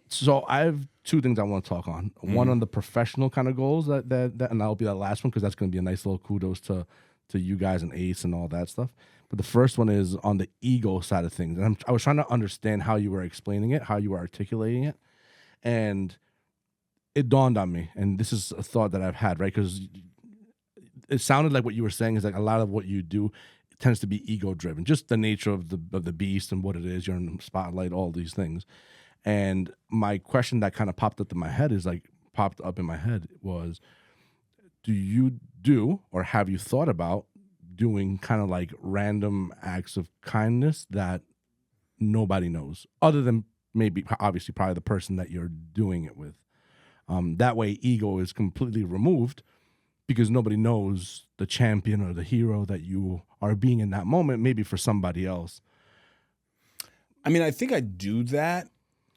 So I have two things I want to talk on. One on the professional kind of goals, that and that'll be that last one, because that's going to be a nice little kudos to you guys and Ace and all that stuff. But the first one is on the ego side of things. And I was trying to understand how you were explaining it, how you were articulating it. And it dawned on me, and this is a thought that I've had, right? Because it sounded like what you were saying is like a lot of what you do tends to be ego driven, just the nature of the beast and what it is. You're in the spotlight, all these things. And my question that kind of popped up in my head was, do you do, or have you thought about doing kind of like random acts of kindness that nobody knows, other than maybe obviously probably the person that you're doing it with? That way, ego is completely removed because nobody knows the champion or the hero that you are being in that moment, maybe for somebody else. I mean, I think I do that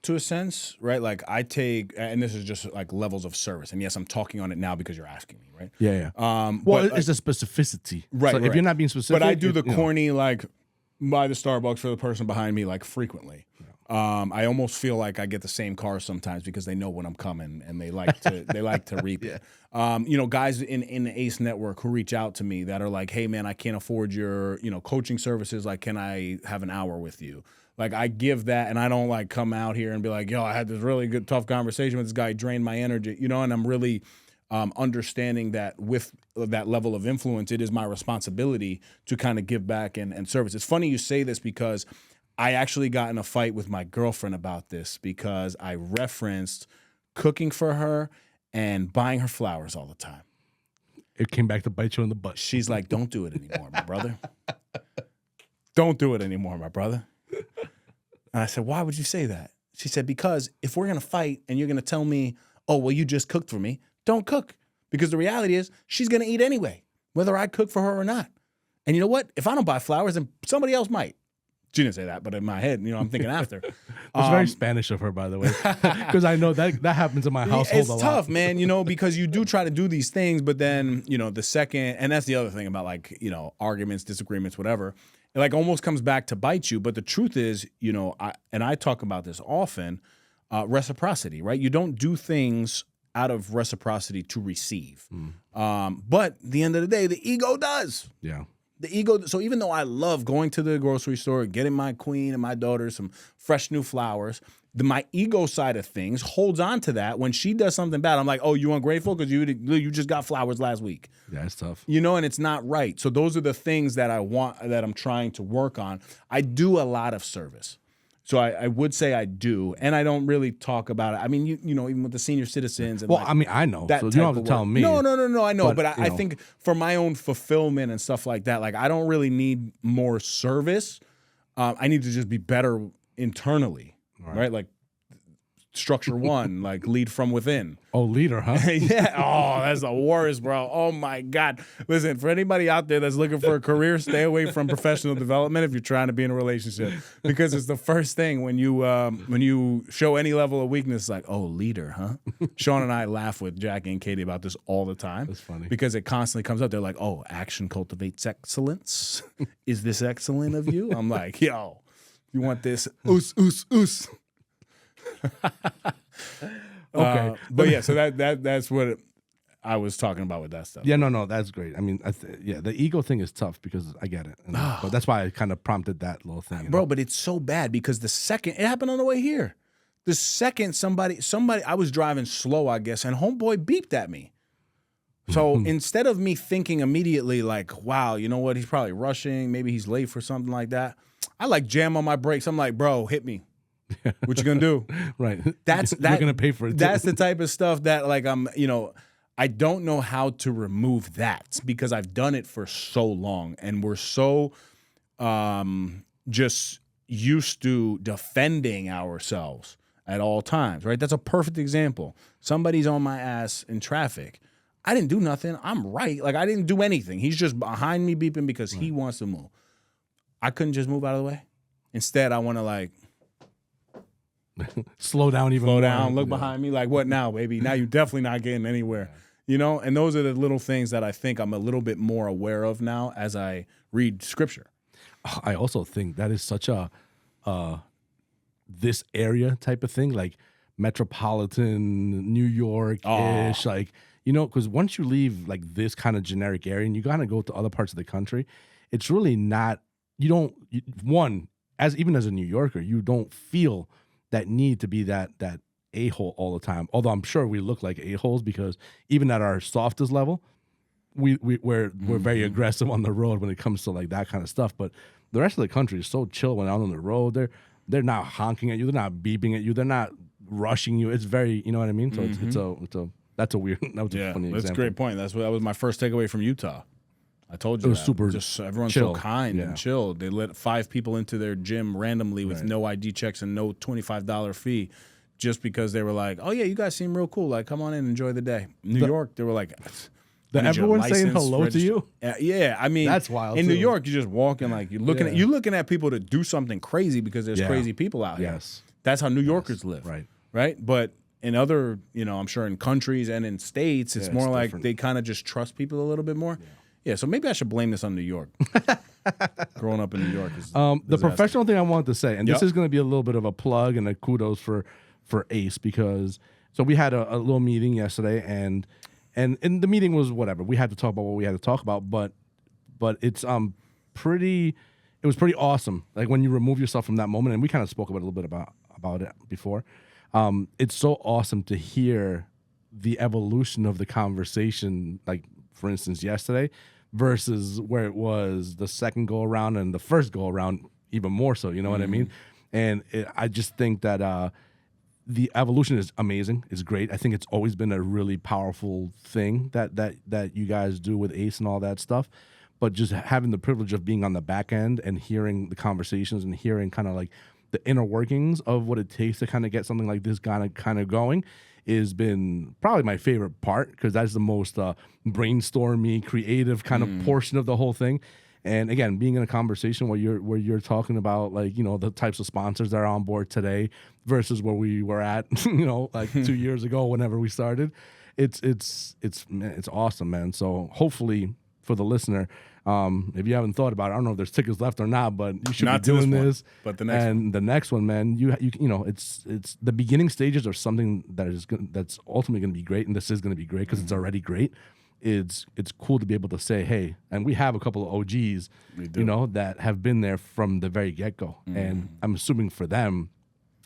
to a sense, right? Like I take, and this is just like levels of service. And yes, I'm talking on it now because you're asking me, right? Yeah. Well, but it's a specificity. Right. So if you're not being specific. But I do the corny, like, buy the Starbucks for the person behind me, like, frequently. I almost feel like I get the same car sometimes because they know when I'm coming and they like to reap it. Guys in the Ace Network who reach out to me that are like, hey man, I can't afford your, coaching services. Like, can I have an hour with you? Like, I give that, and I don't like come out here and be like, yo, I had this really good, tough conversation with this guy, drained my energy, and I'm really understanding that with that level of influence, it is my responsibility to kind of give back and service. It's funny you say this because I actually got in a fight with my girlfriend about this because I referenced cooking for her and buying her flowers all the time. It came back to bite you in the butt. She's like, don't do it anymore, my brother. Don't do it anymore, my brother. And I said, why would you say that? She said, because if we're going to fight and you're going to tell me, oh, well, you just cooked for me, don't cook. Because the reality is she's going to eat anyway, whether I cook for her or not. And you know what? If I don't buy flowers, then somebody else might. She didn't say that, but in my head, I'm thinking after. It's very Spanish of her, by the way, because I know that happens in my household a lot. It's tough, man, because you do try to do these things, but then, the second, and that's the other thing about arguments, disagreements, whatever, it like almost comes back to bite you. But the truth is, I talk about this often, reciprocity, right? You don't do things out of reciprocity to receive. But at the end of the day, the ego does. Yeah. The ego. So even though I love going to the grocery store, getting my queen and my daughter some fresh new flowers, my ego side of things holds on to that. When she does something bad, I'm like, oh, you ungrateful because you just got flowers last week. Yeah, it's tough. And it's not right. So those are the things that I'm trying to work on. I do a lot of service. So I would say I do, and I don't really talk about it. I mean, even with the senior citizens. And I know. That so you don't have to tell me. No, I know. But I think for my own fulfillment and stuff like that, like I don't really need more service. I need to just be better internally, right? Like structure one, like lead from within. Oh, leader, huh? Yeah. Oh, that's the worst, bro. Oh my God. Listen, for anybody out there that's looking for a career, stay away from professional development if you're trying to be in a relationship, because it's the first thing when you show any level of weakness, like, oh, leader, huh? Sean and I laugh with Jackie and Katie about this all the time. That's funny because it constantly comes up. They're like, oh, action cultivates excellence. Is this excellent of you? I'm like, yo, you want this? Oos. Okay, but yeah, so that's what I was talking about with that stuff. Yeah, no, that's great. I mean, the ego thing is tough because I get it, but that's why I kind of prompted that little thing, bro. But it's so bad because the second it happened on the way here, the second somebody, I was driving slow, I guess, and homeboy beeped at me. So instead of me thinking immediately like, wow, you know what, he's probably rushing, maybe he's late for something like that, I like jam on my brakes. I'm like, bro, hit me. What you gonna do? Right. That's You're gonna pay for it. That's the type of stuff that like I don't know how to remove that because I've done it for so long and we're so just used to defending ourselves at all times, right? That's a perfect example. Somebody's on my ass in traffic. I didn't do nothing. I'm right. Like I didn't do anything. He's just behind me beeping because he wants to move. I couldn't just move out of the way. Instead, I want to like slow down even more. Look behind me. Like, what now, baby? Now you're definitely not getting anywhere. And those are the little things that I think I'm a little bit more aware of now as I read scripture. I also think that is such a this area type of thing, like metropolitan New York-ish, like, because once you leave like this kind of generic area and you gotta go to other parts of the country, it's really not, even as a New Yorker, you don't feel that need to be that a-hole all the time. Although I'm sure we look like a-holes because even at our softest level, we're very aggressive on the road when it comes to like that kind of stuff. But the rest of the country is so chill when out on the road. They're not honking at you. They're not beeping at you. They're not rushing you. It's very, you know what I mean? So that's a weird, that was a funny example. That's a great point. That was my first takeaway from Utah. I told you it was super just everyone's chill. so kind and chill. They let 5 people into their gym randomly with no ID checks and no $25 fee. just because they were like, oh yeah, you guys seem real cool. Like, come on in, enjoy the day. New York, they were like, everyone saying hello to you? Yeah, I mean, that's wild. In too. New York, you're just walking like you're looking at people to do something crazy because there's crazy people out here. Yes, that's how New Yorkers live. Right. But in other, I'm sure in countries and in states, it's more like different. They kind of just trust people a little bit more. Yeah. So maybe I should blame this on New York. Growing up in New York is the professional thing I wanted to say, and this is going to be a little bit of a plug and a kudos for Ace, because so we had a little meeting yesterday, and the meeting was whatever. We had to talk about what we had to talk about, but it's it was pretty awesome. Like when you remove yourself from that moment, and we kind of spoke about a little bit about it before. It's so awesome to hear the evolution of the conversation, like for instance yesterday, versus where it was the second go around and the first go around, even more so. You know what I mean? And I just think that the evolution is amazing. It's great. I think it's always been a really powerful thing that you guys do with Ace and all that stuff. But just having the privilege of being on the back end and hearing the conversations and hearing kind of like the inner workings of what it takes to kind of get something like this kind of going has been probably my favorite part, because that's the most brainstormy, creative kind of portion of the whole thing. And again, being in a conversation where you're talking about like, the types of sponsors that are on board today versus where we were at, like 2 years ago, whenever we started, it's awesome, man. So hopefully for the listener, if you haven't thought about it, I don't know if there's tickets left or not, but you should be doing this. But the next one. The next one, man, it's the beginning stages are something that's ultimately going to be great, and this is going to be great because it's already great. It's cool to be able to say, hey, and we have a couple of OGs, that have been there from the very get-go. And I'm assuming for them,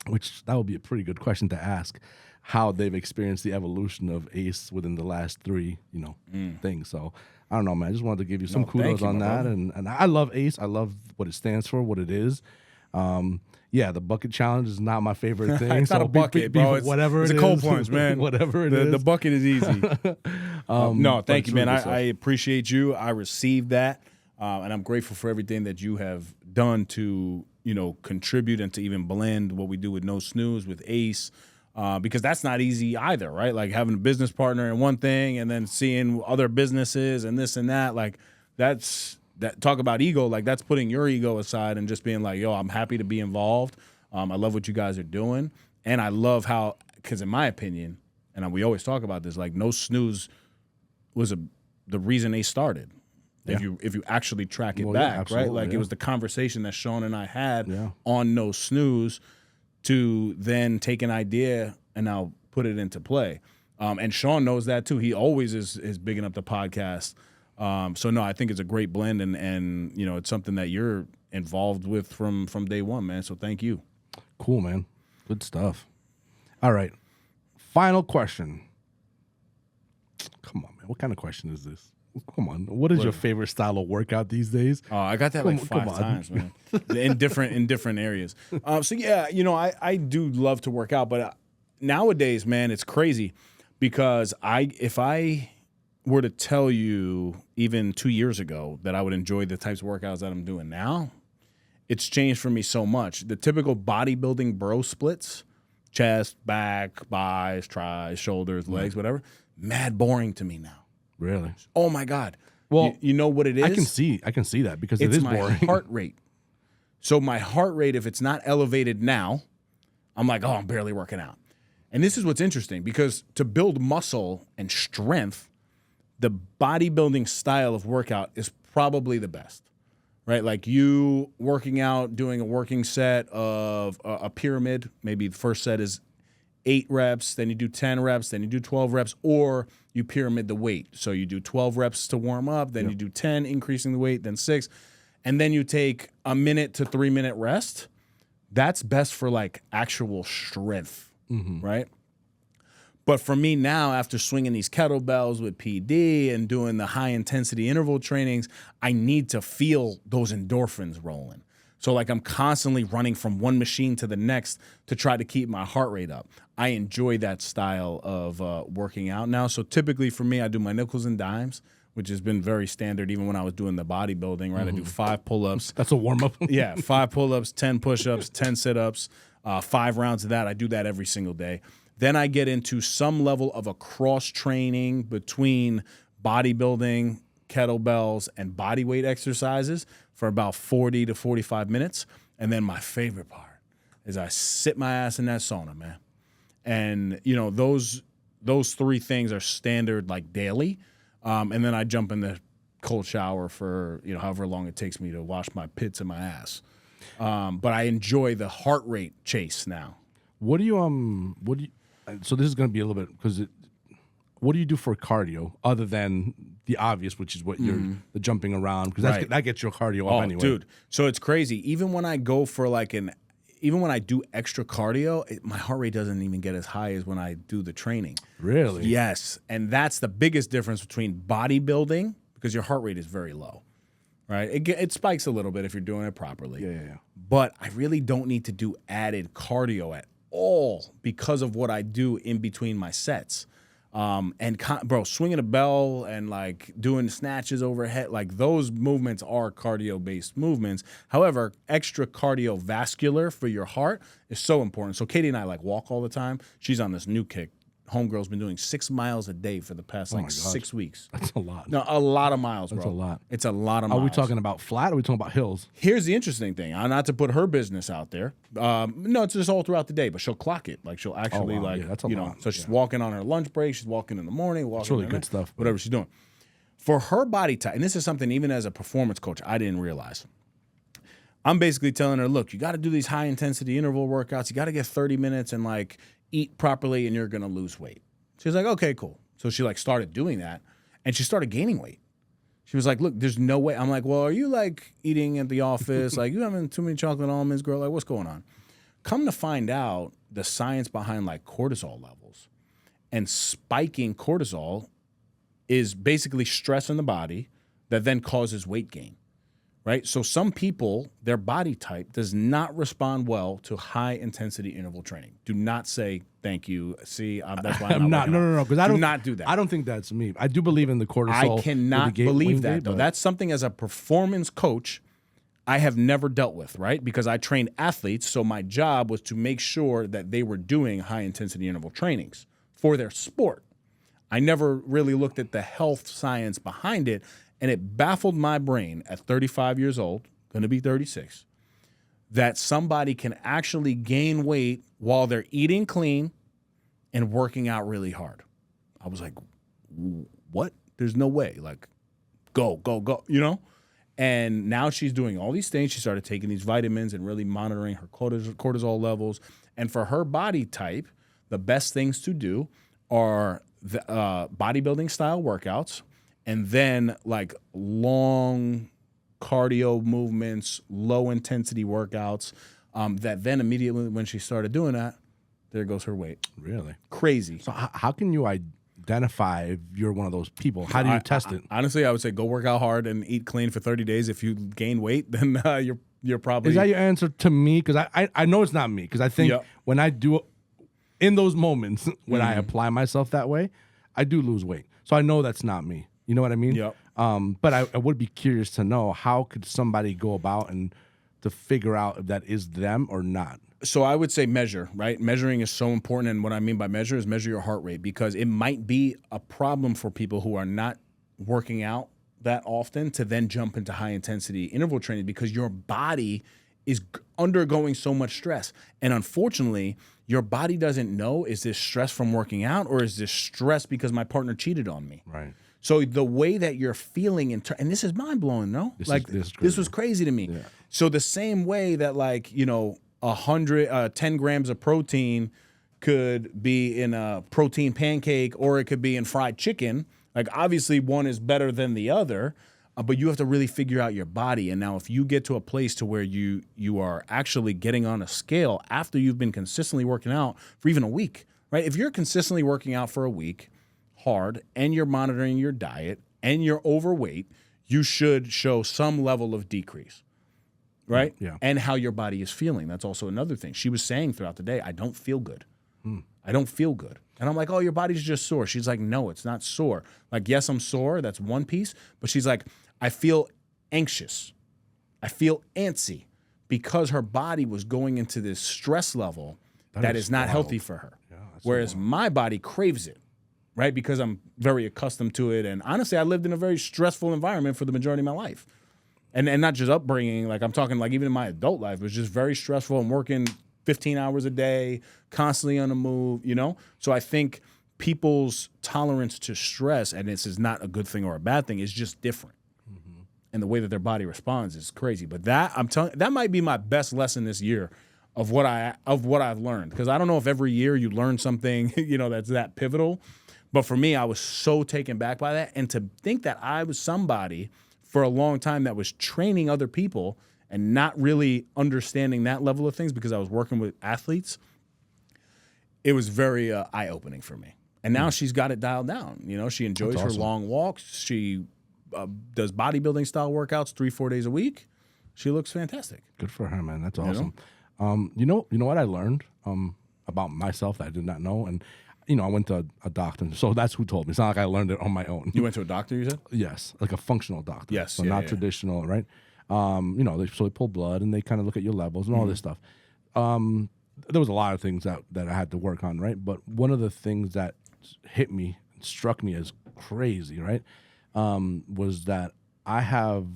which that would be a pretty good question to ask, how they've experienced the evolution of Ace within the last 3, things. So I don't know, man. I just wanted to give you some kudos on that. And I love Ace. I love what it stands for, what it is. The bucket challenge is not my favorite thing. It's not a bucket, bro. Whatever it's it a is. cold plunge, man. Whatever it is. The bucket is easy. No, thank you, man. I appreciate you. I received that. And I'm grateful for everything that you have done to, contribute and to even blend what we do with No Snooze, with Ace. Because that's not easy either, right? Like having a business partner in one thing and then seeing other businesses and this and that. Like talk about ego. Like that's putting your ego aside and just being like, yo, I'm happy to be involved. I love what you guys are doing. And I love how, because in my opinion, and we always talk about this, like No Snooze was the reason they started. Yeah. If you actually track it back, right? Like it was the conversation that Sean and I had on No Snooze to then take an idea and now put it into play. And Sean knows that too. He always is bigging up the podcast. So no, I think it's a great blend and it's something that you're involved with from day one, man. So thank you. Cool, man. Good stuff. All right. Final question. Come on, man. What kind of question is this? Come on. What is your favorite style of workout these days? Oh, I got that like 5 times, man. in different areas. So yeah, I do love to work out, but nowadays, man, it's crazy because if I were to tell you even 2 years ago that I would enjoy the types of workouts that I'm doing now, it's changed for me so much. The typical bodybuilding bro splits, chest, back, buys, tries, shoulders, legs, whatever, mad boring to me now. Really? Oh my God. Well, you know what it is? I can see that because it is boring. It's my heart rate. So my heart rate, if it's not elevated now, I'm like, oh, I'm barely working out. And this is what's interesting because to build muscle and strength, the bodybuilding style of workout is probably the best, right? Like you working out, doing a working set of a pyramid. Maybe the first set is 8 reps, then you do 10 reps, then you do 12 reps, or you pyramid the weight. So you do 12 reps to warm up, then you do 10, increasing the weight, then 6, and then you take a 1 to 3 minute rest. That's best for like actual strength, right? But for me now, after swinging these kettlebells with PD and doing the high intensity interval trainings, I need to feel those endorphins rolling. So like I'm constantly running from one machine to the next to try to keep my heart rate up. I enjoy that style of working out now. So typically for me, I do my nickels and dimes, which has been very standard even when I was doing the bodybuilding, right? I do 5 pull-ups. That's a warm-up. Yeah, 5 pull-ups, 10 push-ups, 10 sit-ups. 5 rounds of that. I do that every single day. Then I get into some level of a cross training between bodybuilding, kettlebells, and body weight exercises for about 40 to 45 minutes. And then my favorite part is I sit my ass in that sauna, man. And, those 3 things are standard, like, daily. And then I jump in the cold shower for, however long it takes me to wash my pits and my ass. But I enjoy the heart rate chase now. So this is going to be a little bit, because what do you do for cardio other than the obvious, which is what you're the jumping around? Because that gets your cardio up anyway. Dude. So it's crazy. Even when I go for even when I do extra cardio, my heart rate doesn't even get as high as when I do the training. Really? Yes. And that's the biggest difference between bodybuilding, because your heart rate is very low, right? It spikes a little bit if you're doing it properly. Yeah. But I really don't need to do added cardio at all because of what I do in between my sets. Swinging a bell and like doing snatches overhead, like those movements are cardio-based movements. However, extra cardiovascular for your heart is so important. So Katie and I like walk all the time. She's on this new kick. Homegirl's been doing 6 miles a day for the past 6 weeks. That's a lot. No, a lot of miles, bro. That's a lot. It's a lot of miles. Are we talking about flat or are we talking about hills? Here's the interesting thing. Not to put her business out there. No, it's just all throughout the day, but she'll clock it. Like she'll actually that's a lot. So she's walking on her lunch break. She's walking in the morning. Walking It's really in good stuff. Whatever she's doing. For her body type, and this is something even as a performance coach, I didn't realize. I'm basically telling her, look, you got to do these high intensity interval workouts. You got to get 30 minutes and like eat properly and you're going to lose weight. She's like, okay, cool. So she like started doing that and she started gaining weight. She was like, look, there's no way. I'm like, well, are you like eating at the office? Like you having too many chocolate almonds, girl? Like what's going on? Come to find out the science behind like cortisol levels, and spiking cortisol is basically stress in the body that then causes weight gain. Right? So some people, their body type does not respond well to high intensity interval training. Do not say thank you. See, that's why I'm not. No. Because do not do that. I don't think that's me. I do believe in the cortisol. I cannot believe that, though. That's something as a performance coach I have never dealt with, right? Because I trained athletes, so my job was to make sure that they were doing high intensity interval trainings for their sport. I never really looked at the health science behind it. And it baffled my brain at 35 years old, going to be 36, that somebody can actually gain weight while they're eating clean and working out really hard. I was like, what? There's no way. Like, go, And now she's doing all these things. She started taking these vitamins and really monitoring her cortisol levels. And for her body type, the best things to do are the bodybuilding style workouts, and then like long cardio movements, low intensity workouts, that then immediately when she started doing that, there goes her weight. Really? Crazy. So how can you identify if you're one of those people? How do you test it? Honestly, I would say go work out hard and eat clean for 30 days. If you gain weight, then you're probably... Is that your answer to me? Because I know it's not me. Because I think when I do, in those moments, when I apply myself that way, I do lose weight. So I know that's not me. You know what I mean? Yep. But I would be curious to know, how could somebody go about and to figure out if that is them or not? So I would say measure, right? Measuring is so important. And what I mean by measure is measure your heart rate, because it might be a problem for people who are not working out that often to then jump into high intensity interval training, because your body is undergoing so much stress. And unfortunately, your body doesn't know, is this stress from working out or is this stress because my partner cheated on me? Right. So the way that you're feeling, and this is mind blowing, no? This was crazy to me. Yeah. So the same way that 10 grams of protein could be in a protein pancake, or it could be in fried chicken. Like obviously one is better than the other, but you have to really figure out your body. And now if you get to a place to where you are actually getting on a scale after you've been consistently working out for even a week, right? If you're consistently working out for a week hard and you're monitoring your diet and you're overweight, you should show some level of decrease, right? Yeah. And how your body is feeling. That's also another thing. She was saying throughout the day, I don't feel good. I don't feel good. And I'm like, oh, your body's just sore. She's like, no, it's not sore. Like, yes, I'm sore. That's one piece. But she's like, I feel anxious. I feel antsy. because her body was going into this stress level that is not wild. healthy for her. Yeah, that's Whereas wild. my body craves it, right? Because I'm very accustomed to it. And honestly, I lived in a very stressful environment for the majority of my life. And not just upbringing, like I'm talking like even in my adult life, it was just very stressful. I'm working 15 hours a day, constantly on the move, you know? So I think people's tolerance to stress, and this is not a good thing or a bad thing, is just different. And the way that their body responds is crazy. But that might be my best lesson this year of what I've learned. Because I don't know if every year you learn something, you know, that's that pivotal. But for me, I was so taken back by that. And to think that I was somebody for a long time that was training other people and not really understanding that level of things because I was working with athletes, it was very eye-opening for me. And now she's got it dialed down. You know, she enjoys her long walks. She does bodybuilding style workouts 3-4 days a week. She looks fantastic. Good for her, man. That's awesome. You know what I learned about myself that I did not know, and you know, I went to a doctor, so that's who told me. It's not like I learned it on my own. You went to a doctor, you said? Yes, like a functional doctor. Yes, so yeah, not yeah. traditional, right? You know, they pull blood and they kind of look at your levels and all this stuff. There was a lot of things that I had to work on, right? But one of the things that hit me, struck me as crazy, right, was that I have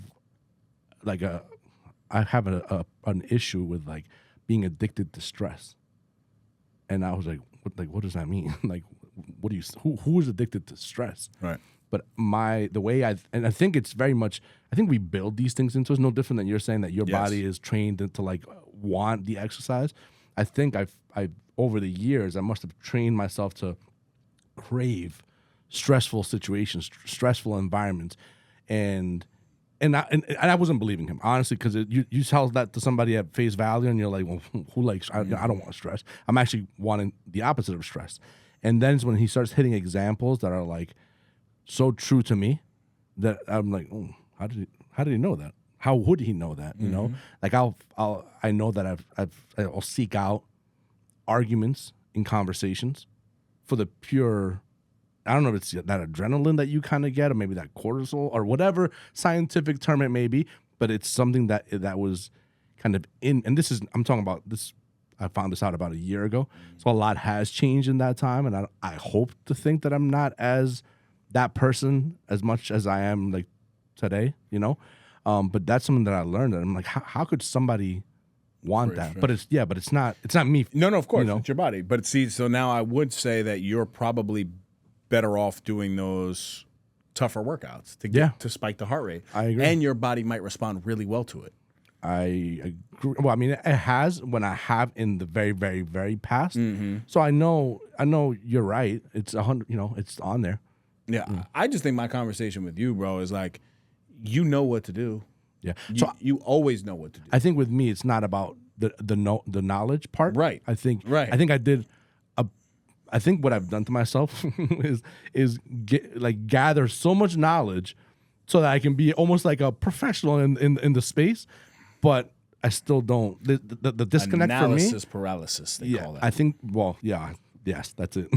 an issue with like being addicted to stress, and I was like, what does that mean? Like, what do you? Who is addicted to stress? Right. But I think it's very much. I think we build these things into us. No different than you're saying that your body is trained to like want the exercise. I think I've over the years I must have trained myself to crave stressful situations, stressful environments, and I wasn't believing him, honestly, because you tell that to somebody at face value and you're like, well, who likes, I don't want stress. I'm actually wanting the opposite of stress. And then it's when he starts hitting examples that are like so true to me that I'm like, oh, how did he know that? How would he know that? You know, like I know that I'll seek out arguments in conversations for the pure, I don't know if it's that adrenaline that you kind of get, or maybe that cortisol, or whatever scientific term it may be, but it's something that was kind of in, and I'm talking about this, I found this out about a year ago, so a lot has changed in that time, and I hope to think that I'm not as that person as much as I am like today, you know, but that's something that I learned, and I'm like, how could somebody want that? Sure. But it's not me. No, of course, you know? It's your body. But see, so now I would say that you're probably better off doing those tougher workouts to get to spike the heart rate. I agree. And your body might respond really well to it. I agree. Well, I mean, it has when I have in the very, very, very past. So I know you're right. It's 100. You know, it's on there. Yeah, I just think my conversation with you, bro, is like, you know what to do. Yeah. You always know what to do. I think with me, it's not about the knowledge part. Right. I think I think what I've done to myself is gather so much knowledge so that I can be almost like a professional in the space, but I still don't. The disconnect Analysis for me, paralysis. They call that. I think. Well, yeah, yes, that's it.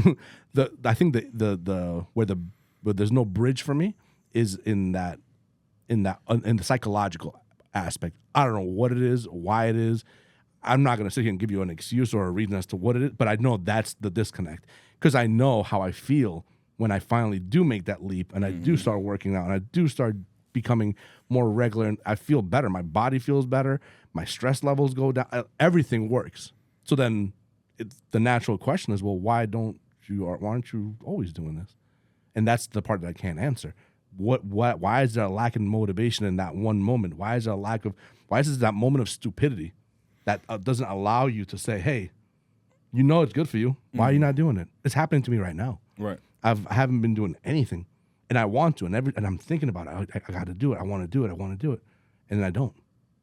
I think where there's no bridge for me is in the psychological aspect. I don't know what it is, why it is. I'm not going to sit here and give you an excuse or a reason as to what it is, but I know that's the disconnect, because I know how I feel when I finally do make that leap and I do start working out and I do start becoming more regular, and I feel better. My body feels better. My stress levels go down. Everything works. So then the natural question is, well, why aren't you always doing this? And that's the part that I can't answer. Why is there a lack of motivation in that one moment? Why is there that moment of stupidity that doesn't allow you to say, hey, you know it's good for you. Why are you not doing it? It's happening to me right now. Right. I haven't been doing anything, and I want to, and I'm thinking about it. I got to do it. I want to do it, and then I don't.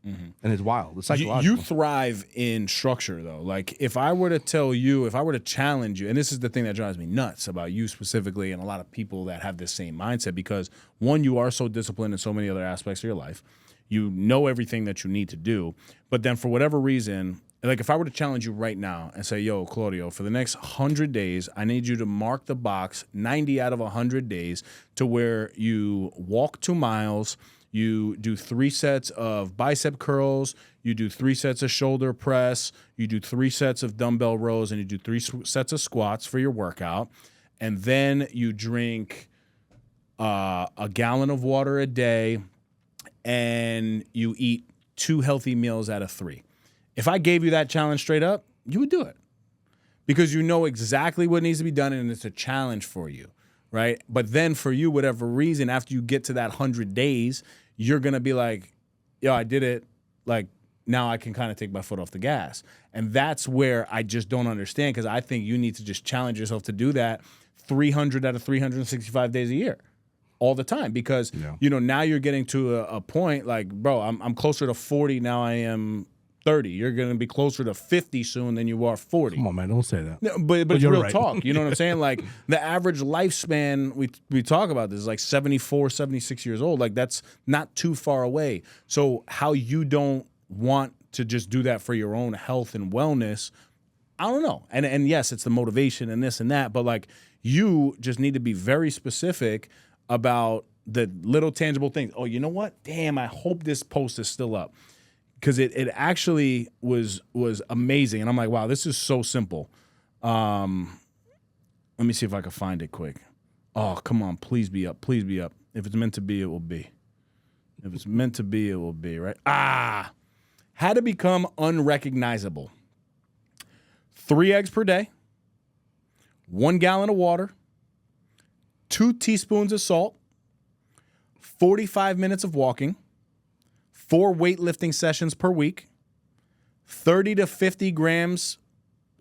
And it's wild. It's psychological. You thrive in structure, though. Like, if I were to challenge you, and this is the thing that drives me nuts about you specifically and a lot of people that have this same mindset, because, one, you are so disciplined in so many other aspects of your life. You know everything that you need to do. But then for whatever reason, like if I were to challenge you right now and say, yo, Claudio, for the next 100 days, I need you to mark the box 90 out of 100 days to where you walk 2 miles, You do 3 sets of bicep curls. You do 3 sets of shoulder press. You do 3 sets of dumbbell rows, and you do 3 sets of squats for your workout. And then you drink a gallon of water a day, and you eat 2 healthy meals out of 3. If I gave you that challenge straight up, you would do it because you know exactly what needs to be done, and it's a challenge for you. Right. But then for you, whatever reason, after you get to that 100 days, you're going to be like, yo, I did it. Like, now I can kind of take my foot off the gas. And that's where I just don't understand, because I think you need to just challenge yourself to do that 300 out of 365 days a year all the time, because, you know, now you're getting to a point like, bro, I'm closer to 40 now I am 30. You're going to be closer to 50 soon than you are 40. Come on, man, don't say that. No, but it's real talk. You know what I'm saying? Like, the average lifespan, we talk about this, is like 74, 76 years old. Like, that's not too far away. So how you don't want to just do that for your own health and wellness, I don't know. And yes, it's the motivation and this and that, but like, you just need to be very specific about the little tangible things. Oh, you know what? Damn, I hope this post is still up. Because it actually was amazing. And I'm like, wow, this is so simple. Let me see if I can find it quick. Oh, come on. Please be up. Please be up. If it's meant to be, it will be. If it's meant to be, it will be, right? How to become unrecognizable. 3 eggs per day, 1 gallon of water, 2 teaspoons of salt, 45 minutes of walking, 4 weightlifting sessions per week, 30 to 50 grams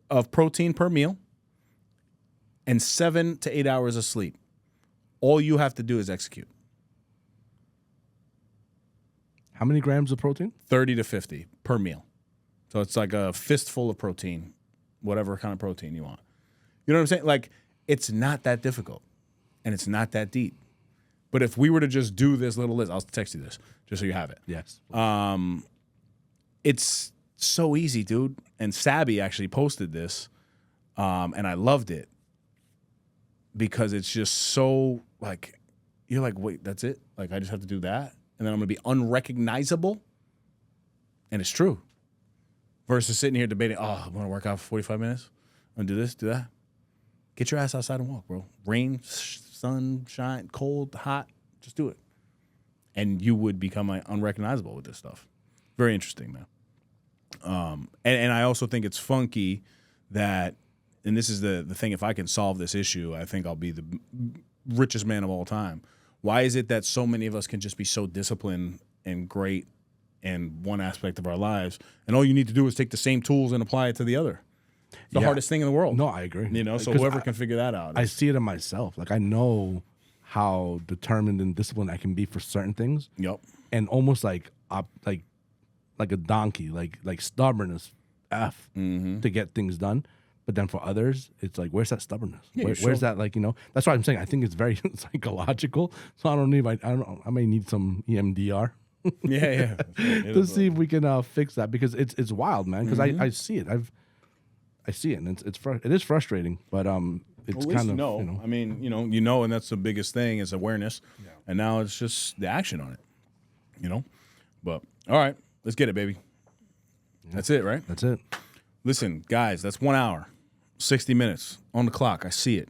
of protein per meal, and 7 to 8 hours of sleep. All you have to do is execute. How many grams of protein? 30 to 50 per meal. So it's like a fistful of protein, whatever kind of protein you want. You know what I'm saying? Like, it's not that difficult, and it's not that deep. But if we were to just do this little list, I'll text you this just so you have it. Yes. It's so easy, dude. And Sabby actually posted this, and I loved it because it's just so, like, you're like, wait, that's it? Like, I just have to do that? And then I'm going to be unrecognizable? And it's true. Versus sitting here debating, oh, I'm going to work out for 45 minutes. I'm going to do this, do that. Get your ass outside and walk, bro. Rain, sunshine, cold, hot, just do it. And you would become unrecognizable with this stuff. Very interesting, man. And I also think it's funky that, and this is the thing, if I can solve this issue, I think I'll be the richest man of all time. Why is it that so many of us can just be so disciplined and great in one aspect of our lives, and all you need to do is take the same tools and apply it to the other? The hardest thing in the world. No, I agree. You know, so whoever can figure that out. I see it in myself. Like, I know how determined and disciplined I can be for certain things. Yep. And almost like a donkey, like stubborn as F to get things done. But then for others, it's like, where's that stubbornness? Yeah, where's that, like, you know? That's why I'm saying I think it's very psychological. So I may need some EMDR. Yeah. To see if we can fix that, because it's wild, man. Because I see it. I see it, and it is frustrating, but it's kind of, you know. I mean, you know, and that's the biggest thing is awareness, and now it's just the action on it, you know. But all right, let's get it, baby. Yeah. That's it, right? That's it. Listen, guys, that's 1 hour, 60 minutes on the clock. I see it.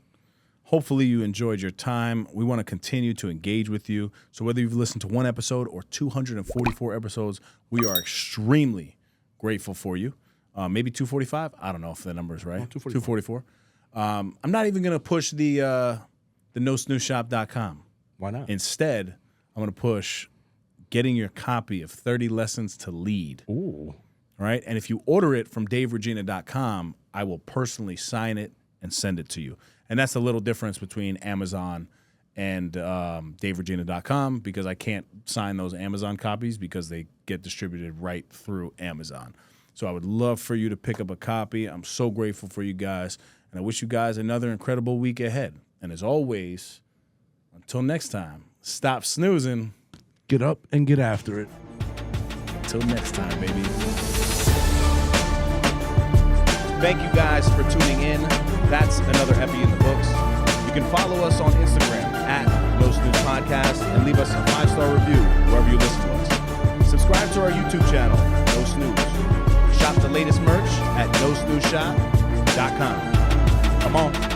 Hopefully you enjoyed your time. We want to continue to engage with you. So whether you've listened to 1 episode or 244 episodes, we are extremely grateful for you. Maybe 245. I don't know if the number is right. 244. I'm not even going to push the nosnoozeshop.com. Why not? Instead, I'm going to push getting your copy of 30 Lessons to Lead. Ooh. Right? And if you order it from daveregina.com, I will personally sign it and send it to you. And that's the little difference between Amazon and daveregina.com, because I can't sign those Amazon copies because they get distributed right through Amazon. So I would love for you to pick up a copy. I'm so grateful for you guys, and I wish you guys another incredible week ahead. And as always, until next time, stop snoozing. Get up and get after it. Until next time, baby. Thank you guys for tuning in. That's another epi in the books. You can follow us on Instagram at No Snooze Podcast and leave us a 5-star review wherever you YouTube channel, No Snooze. Shop the latest merch at nosnoozeshop.com. Come on.